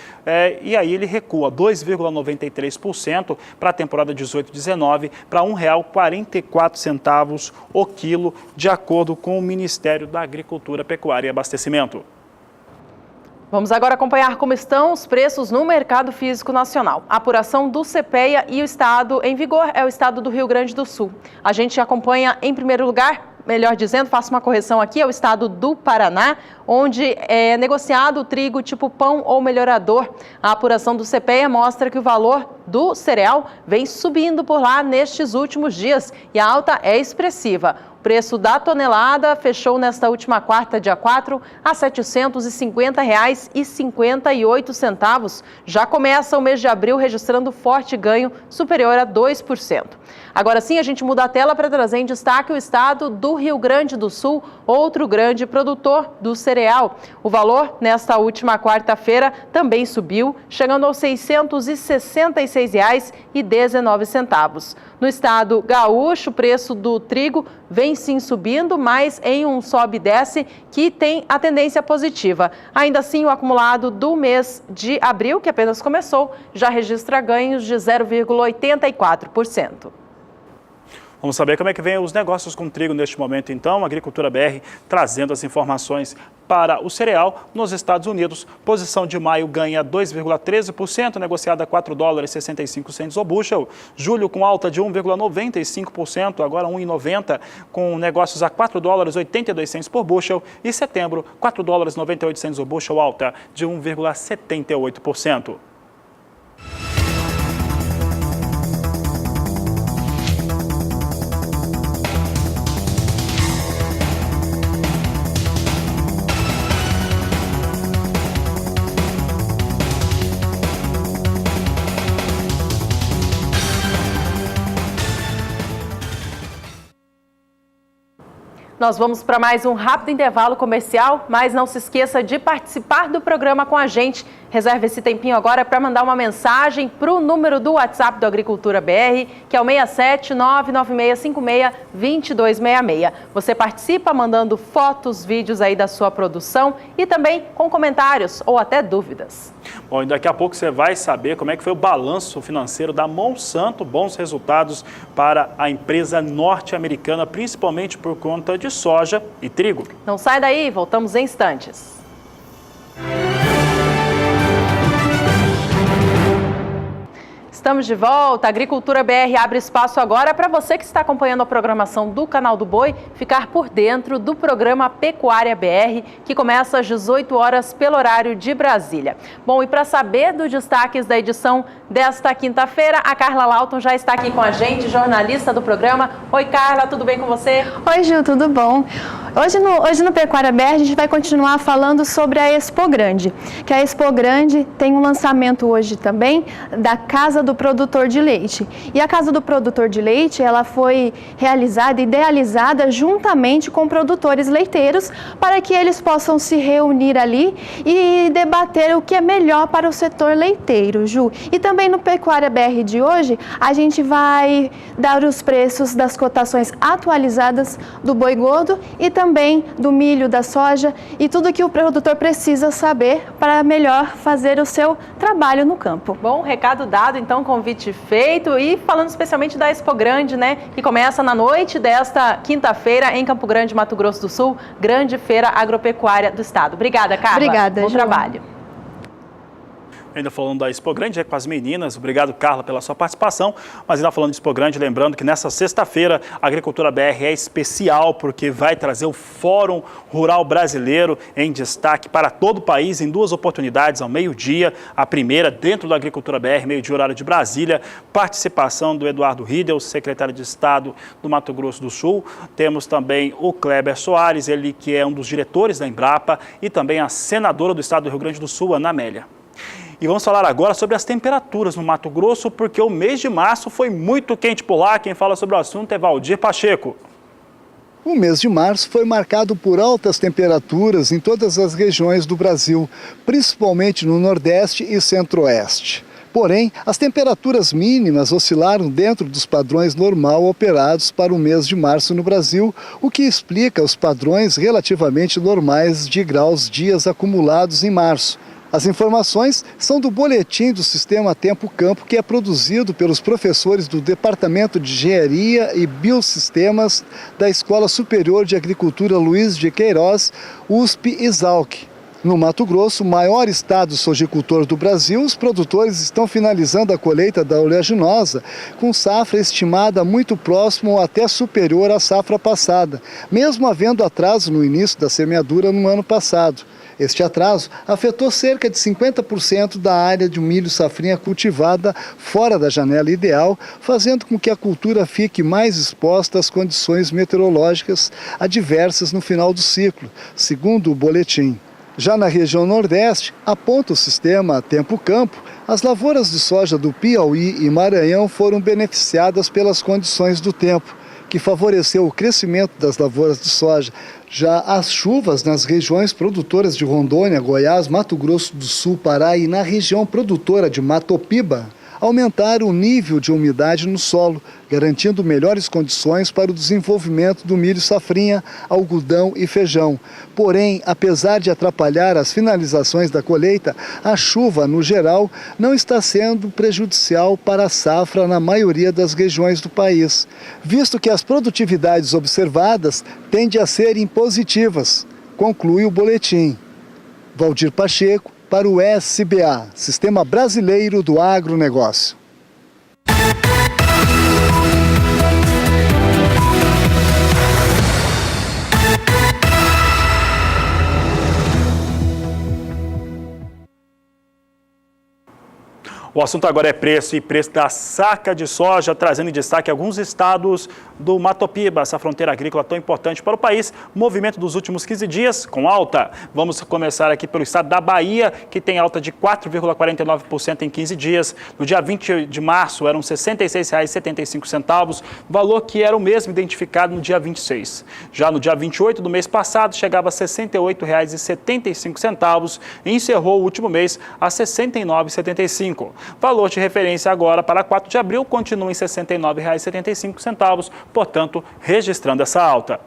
e aí ele recua 2,93% para a temporada 18-19 para R$ 1,44 o quilo, de acordo com o Ministério da Agricultura, Pecuária e Abastecimento. Vamos agora acompanhar como estão os preços no mercado físico nacional. A apuração do CPEA e o estado em vigor é o estado do Rio Grande do Sul. A gente acompanha em primeiro lugar, melhor dizendo, faço uma correção aqui, é o estado do Paraná, onde é negociado o trigo tipo pão ou melhorador. A apuração do CPEA mostra que o valor do cereal vem subindo por lá nestes últimos dias e a alta é expressiva. O preço da tonelada fechou nesta última quarta, dia 4, a R$ 750,58. Já começa o mês de abril registrando forte ganho superior a 2%. Agora sim, a gente muda a tela para trazer em destaque o estado do Rio Grande do Sul, outro grande produtor do cereal. O valor, nesta última quarta-feira, também subiu, chegando aos R$ 666,19. No estado gaúcho, o preço do trigo vem sim subindo, mas em um sobe e desce que tem a tendência positiva. Ainda assim, o acumulado do mês de abril, que apenas começou, já registra ganhos de 0,84%. Vamos saber como é que vem os negócios com trigo neste momento, então. Agricultura BR trazendo as informações para o cereal nos Estados Unidos. Posição de maio ganha 2,13%, negociada a $4,65 o bushel. Julho com alta de 1,95%, agora 1,90, com negócios a $4,82 por bushel. E setembro, $4,98 o bushel, alta de 1,78%. Nós vamos para mais um rápido intervalo comercial, mas não se esqueça de participar do programa com a gente. Reserve esse tempinho agora para mandar uma mensagem para o número do WhatsApp do Agricultura BR, que é o 67996562266. Você participa mandando fotos, vídeos aí da sua produção e também com comentários ou até dúvidas. Bom, e daqui a pouco você vai saber como é que foi o balanço financeiro da Monsanto, bons resultados para a empresa norte-americana, principalmente por conta de soja e trigo. Não sai daí, voltamos em instantes. Estamos de volta. A Agricultura BR abre espaço agora para você que está acompanhando a programação do Canal do Boi ficar por dentro do programa Pecuária BR, que começa às 18 horas pelo horário de Brasília. Bom, e para saber dos destaques da edição desta quinta-feira, a Carla Lauton já está aqui com a gente, jornalista do programa. Oi, Carla, tudo bem com você? Oi, Gil, tudo bom? Hoje no Pecuária BR a gente vai continuar falando sobre a Expo Grande, que a Expo Grande tem um lançamento hoje também da Casa do Produtor de Leite. E a Casa do Produtor de Leite, ela foi realizada, idealizada juntamente com produtores leiteiros para que eles possam se reunir ali e debater o que é melhor para o setor leiteiro, Ju. E também no Pecuária BR de hoje, a gente vai dar os preços das cotações atualizadas do boi gordo e também do milho, da soja e tudo que o produtor precisa saber para melhor fazer o seu trabalho no campo. Bom, recado dado, então, convite feito e falando especialmente da Expo Grande, né, que começa na noite desta quinta-feira em Campo Grande, Mato Grosso do Sul, grande feira agropecuária do estado. Obrigada, Carla. Obrigada, Bom trabalho. Ainda falando da Expo Grande, com as meninas, obrigado, Carla, pela sua participação, mas ainda falando de Expo Grande, lembrando que nessa sexta-feira a Agricultura BR é especial, porque vai trazer o Fórum Rural Brasileiro em destaque para todo o país, em 2 oportunidades, ao meio-dia, a primeira dentro da Agricultura BR, meio-dia, horário de Brasília, participação do Eduardo Riedel, secretário de Estado do Mato Grosso do Sul, temos também o Kleber Soares, ele que é um dos diretores da Embrapa, e também a senadora do Estado do Rio Grande do Sul, Ana Amélia. E vamos falar agora sobre as temperaturas no Mato Grosso, porque o mês de março foi muito quente por lá. Quem fala sobre o assunto é Valdir Pacheco. O mês de março foi marcado por altas temperaturas em todas as regiões do Brasil, principalmente no Nordeste e Centro-Oeste. Porém, as temperaturas mínimas oscilaram dentro dos padrões normal operados para o mês de março no Brasil, o que explica os padrões relativamente normais de graus dias acumulados em março. As informações são do boletim do Sistema Tempo Campo, que é produzido pelos professores do Departamento de Engenharia e Biosistemas da Escola Superior de Agricultura Luiz de Queiroz, USP-Exalc. No Mato Grosso, maior estado sojicultor do Brasil, os produtores estão finalizando a colheita da oleaginosa, com safra estimada muito próximo ou até superior à safra passada, mesmo havendo atraso no início da semeadura no ano passado. Este atraso afetou cerca de 50% da área de milho safrinha cultivada fora da janela ideal, fazendo com que a cultura fique mais exposta às condições meteorológicas adversas no final do ciclo, segundo o boletim. Já na região Nordeste, aponta o sistema Tempo Campo, as lavouras de soja do Piauí e Maranhão foram beneficiadas pelas condições do tempo, que favoreceu o crescimento das lavouras de soja. Já as chuvas nas regiões produtoras de Rondônia, Goiás, Mato Grosso do Sul, Pará e na região produtora de Matopiba aumentaram o nível de umidade no solo, garantindo melhores condições para o desenvolvimento do milho safrinha, algodão e feijão. Porém, apesar de atrapalhar as finalizações da colheita, a chuva, no geral, não está sendo prejudicial para a safra na maioria das regiões do país, visto que as produtividades observadas tendem a serem positivas, conclui o boletim. Valdir Pacheco, para o SBA, Sistema Brasileiro do Agronegócio. O assunto agora é preço e preço da saca de soja, trazendo em destaque alguns estados do Matopiba, essa fronteira agrícola tão importante para o país. Movimento dos últimos 15 dias com alta. Vamos começar aqui pelo estado da Bahia, que tem alta de 4,49% em 15 dias. No dia 20 de março eram R$ 66,75, valor que era o mesmo identificado no dia 26. Já no dia 28 do mês passado chegava a R$ 68,75 e encerrou o último mês a R$ 69,75. Valor de referência agora para 4 de abril continua em R$ 69,75, portanto, registrando essa alta.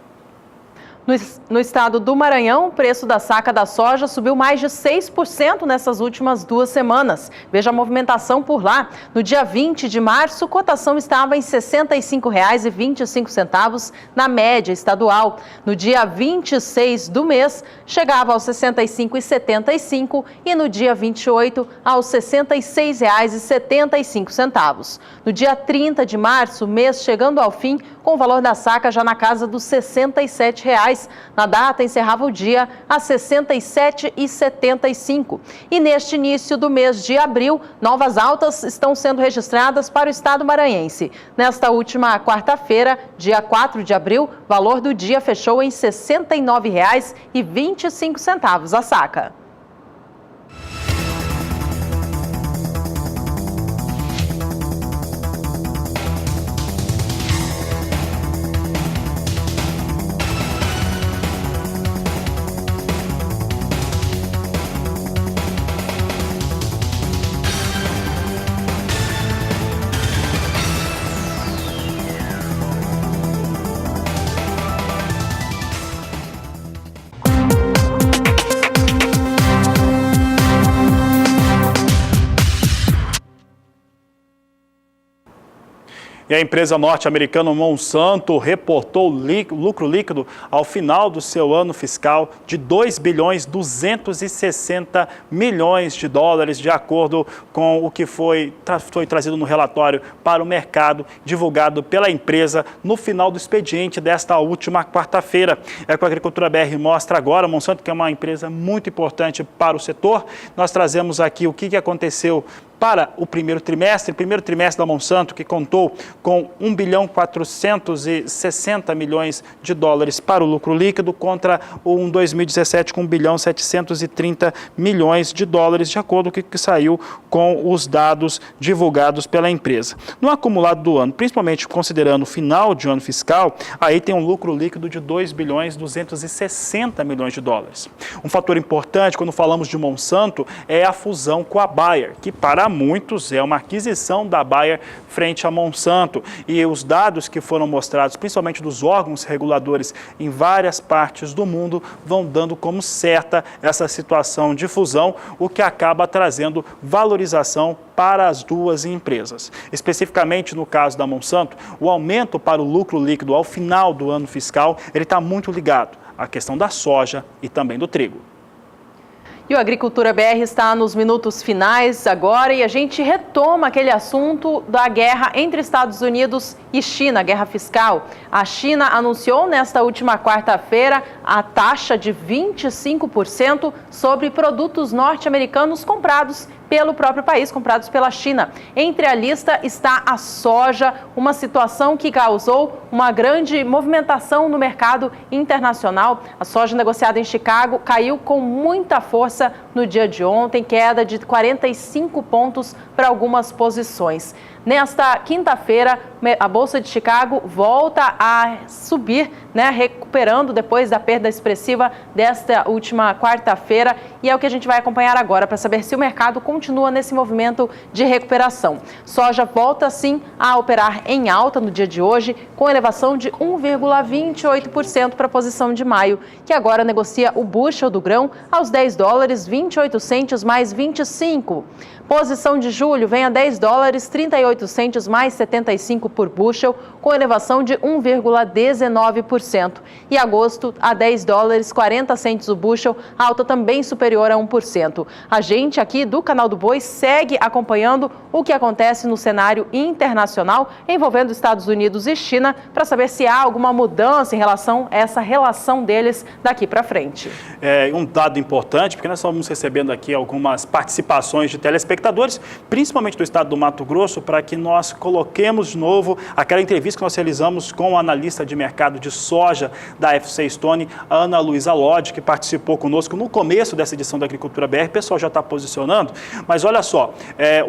No estado do Maranhão, o preço da saca da soja subiu mais de 6% nessas últimas 2 semanas. Veja a movimentação por lá. No dia 20 de março, a cotação estava em R$ 65,25 na média estadual. No dia 26 do mês, chegava aos R$ 65,75 e no dia 28 aos R$ 66,75. No dia 30 de março, mês chegando ao fim, com o valor da saca já na casa dos R$ 67,00. Na data, encerrava o dia a R$ 67,75. E neste início do mês de abril, novas altas estão sendo registradas para o estado maranhense. Nesta última quarta-feira, dia 4 de abril, o valor do dia fechou em R$ 69,25 a saca. E a empresa norte-americana Monsanto reportou lucro líquido ao final do seu ano fiscal de 2 bilhões 260 milhões de dólares, de acordo com o que foi trazido no relatório para o mercado, divulgado pela empresa no final do expediente desta última quarta-feira. É que a Agricultura BR mostra agora, a Monsanto, que é uma empresa muito importante para o setor. Nós trazemos aqui o que aconteceu para o primeiro trimestre da Monsanto, que contou com 1 bilhão 460 milhões de dólares para o lucro líquido, contra um 2017 com 1 bilhão 730 milhões de dólares, de acordo com o que saiu com os dados divulgados pela empresa. No acumulado do ano, principalmente considerando o final de ano fiscal, aí tem um lucro líquido de 2 bilhões 260 milhões de dólares. Um fator importante quando falamos de Monsanto é a fusão com a Bayer, que para muitos é uma aquisição da Bayer frente à Monsanto. E os dados que foram mostrados, principalmente dos órgãos reguladores em várias partes do mundo, vão dando como certa essa situação de fusão, o que acaba trazendo valorização para as duas empresas. Especificamente no caso da Monsanto, o aumento para o lucro líquido ao final do ano fiscal, ele está muito ligado à questão da soja e também do trigo. E o Agricultura BR está nos minutos finais agora e a gente retoma aquele assunto da guerra entre Estados Unidos e China, a guerra fiscal. A China anunciou nesta última quarta-feira a taxa de 25% sobre produtos norte-americanos comprados pelo próprio país, comprados pela China. Entre a lista está a soja, uma situação que causou uma grande movimentação no mercado internacional. A soja negociada em Chicago caiu com muita força no dia de ontem, queda de 45 pontos para algumas posições. Nesta quinta-feira, a Bolsa de Chicago volta a subir, recuperando depois da perda expressiva desta última quarta-feira. E é o que a gente vai acompanhar agora para saber se o mercado continua nesse movimento de recuperação. Soja volta, sim, a operar em alta no dia de hoje, com elevação de 1,28% para a posição de maio, que agora negocia o bushel do grão aos 10 dólares 28 centes mais 25. Posição de julho vem a 10 dólares 38 centes mais 75 por bushel, com elevação de 1,19%. E agosto a 10 dólares 40 centes o bushel, alta também superior a 1%. A gente aqui do Canal do Boi segue acompanhando o que acontece no cenário internacional envolvendo Estados Unidos e China para saber se há alguma mudança em relação a essa relação deles daqui para frente. Um dado importante, porque nós estamos recebendo aqui algumas participações de telespectadores, principalmente do estado do Mato Grosso, para que nós coloquemos de novo aquela entrevista que nós realizamos com a analista de mercado de soja da FC Stone, Ana Luísa Lodge, que participou conosco no começo dessa edição da Agricultura BR. O pessoal já está posicionando, mas olha só,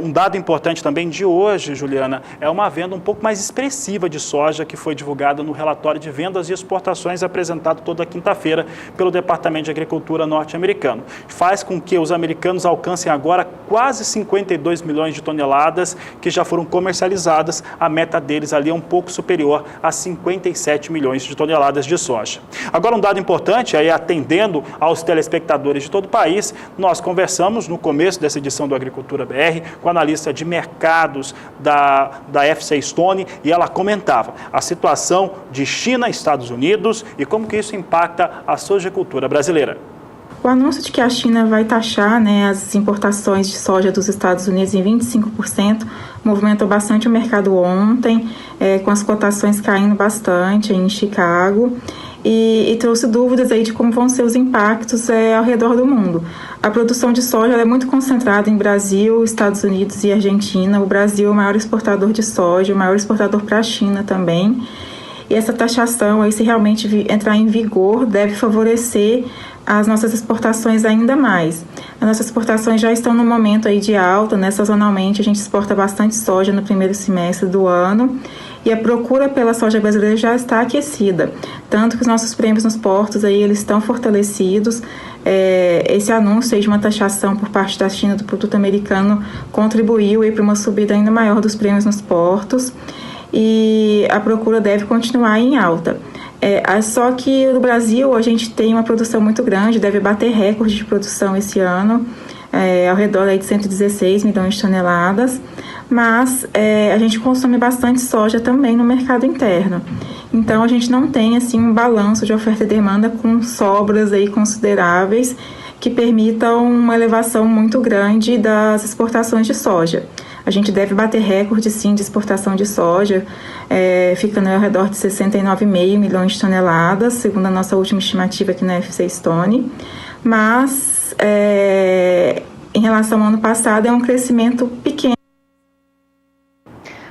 um dado importante também de hoje, Juliana, é uma venda um pouco mais expressiva de soja que foi divulgada no relatório de vendas e exportações apresentado toda quinta-feira pelo Departamento de Agricultura norte-americano. Faz com que os americanos alcancem agora quase 52 milhões de toneladas que já foram comercializadas. A meta deles ali é um pouco superior a 57 milhões de toneladas de soja. Agora, um dado importante, aí atendendo aos telespectadores de todo o país, nós conversamos no começo dessa edição do Agricultura BR com a analista de mercados da FC Stone e ela comentava a situação de China e Estados Unidos e como que isso impacta a sojicultura brasileira. O anúncio de que a China vai taxar as importações de soja dos Estados Unidos em 25% movimentou bastante o mercado ontem, com as cotações caindo bastante em Chicago e trouxe dúvidas aí de como vão ser os impactos ao redor do mundo. A produção de soja é muito concentrada em Brasil, Estados Unidos e Argentina. O Brasil é o maior exportador de soja, o maior exportador para a China também. E essa taxação, aí, se realmente entrar em vigor, deve favorecer as nossas exportações ainda mais. As nossas exportações já estão no momento aí de alta, sazonalmente a gente exporta bastante soja no primeiro semestre do ano e a procura pela soja brasileira já está aquecida, tanto que os nossos prêmios nos portos aí, eles estão fortalecidos. Esse anúncio aí de uma taxação por parte da China do produto americano contribuiu para uma subida ainda maior dos prêmios nos portos e a procura deve continuar em alta. Só que no Brasil a gente tem uma produção muito grande, deve bater recorde de produção esse ano, ao redor aí de 116 milhões de toneladas. mas a gente consome bastante soja também no mercado interno. Então, a gente não tem assim, um balanço de oferta e demanda com sobras aí consideráveis que permitam uma elevação muito grande das exportações de soja. A gente deve bater recorde, sim, de exportação de soja, ficando ao redor de 69,5 milhões de toneladas, segundo a nossa última estimativa aqui na FC Stone. Mas, em relação ao ano passado, é um crescimento pequeno.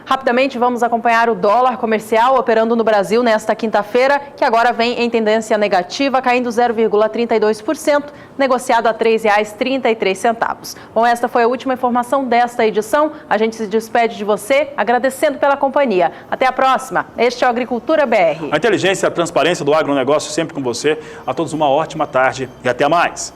Rapidamente, vamos acompanhar o dólar comercial operando no Brasil nesta quinta-feira, que agora vem em tendência negativa, caindo 0,32%, negociado a R$ 3,33. Bom, esta foi a última informação desta edição. A gente se despede de você, agradecendo pela companhia. Até a próxima. Este é o Agricultura BR. A inteligência e a transparência do agronegócio sempre com você. A todos uma ótima tarde e até mais.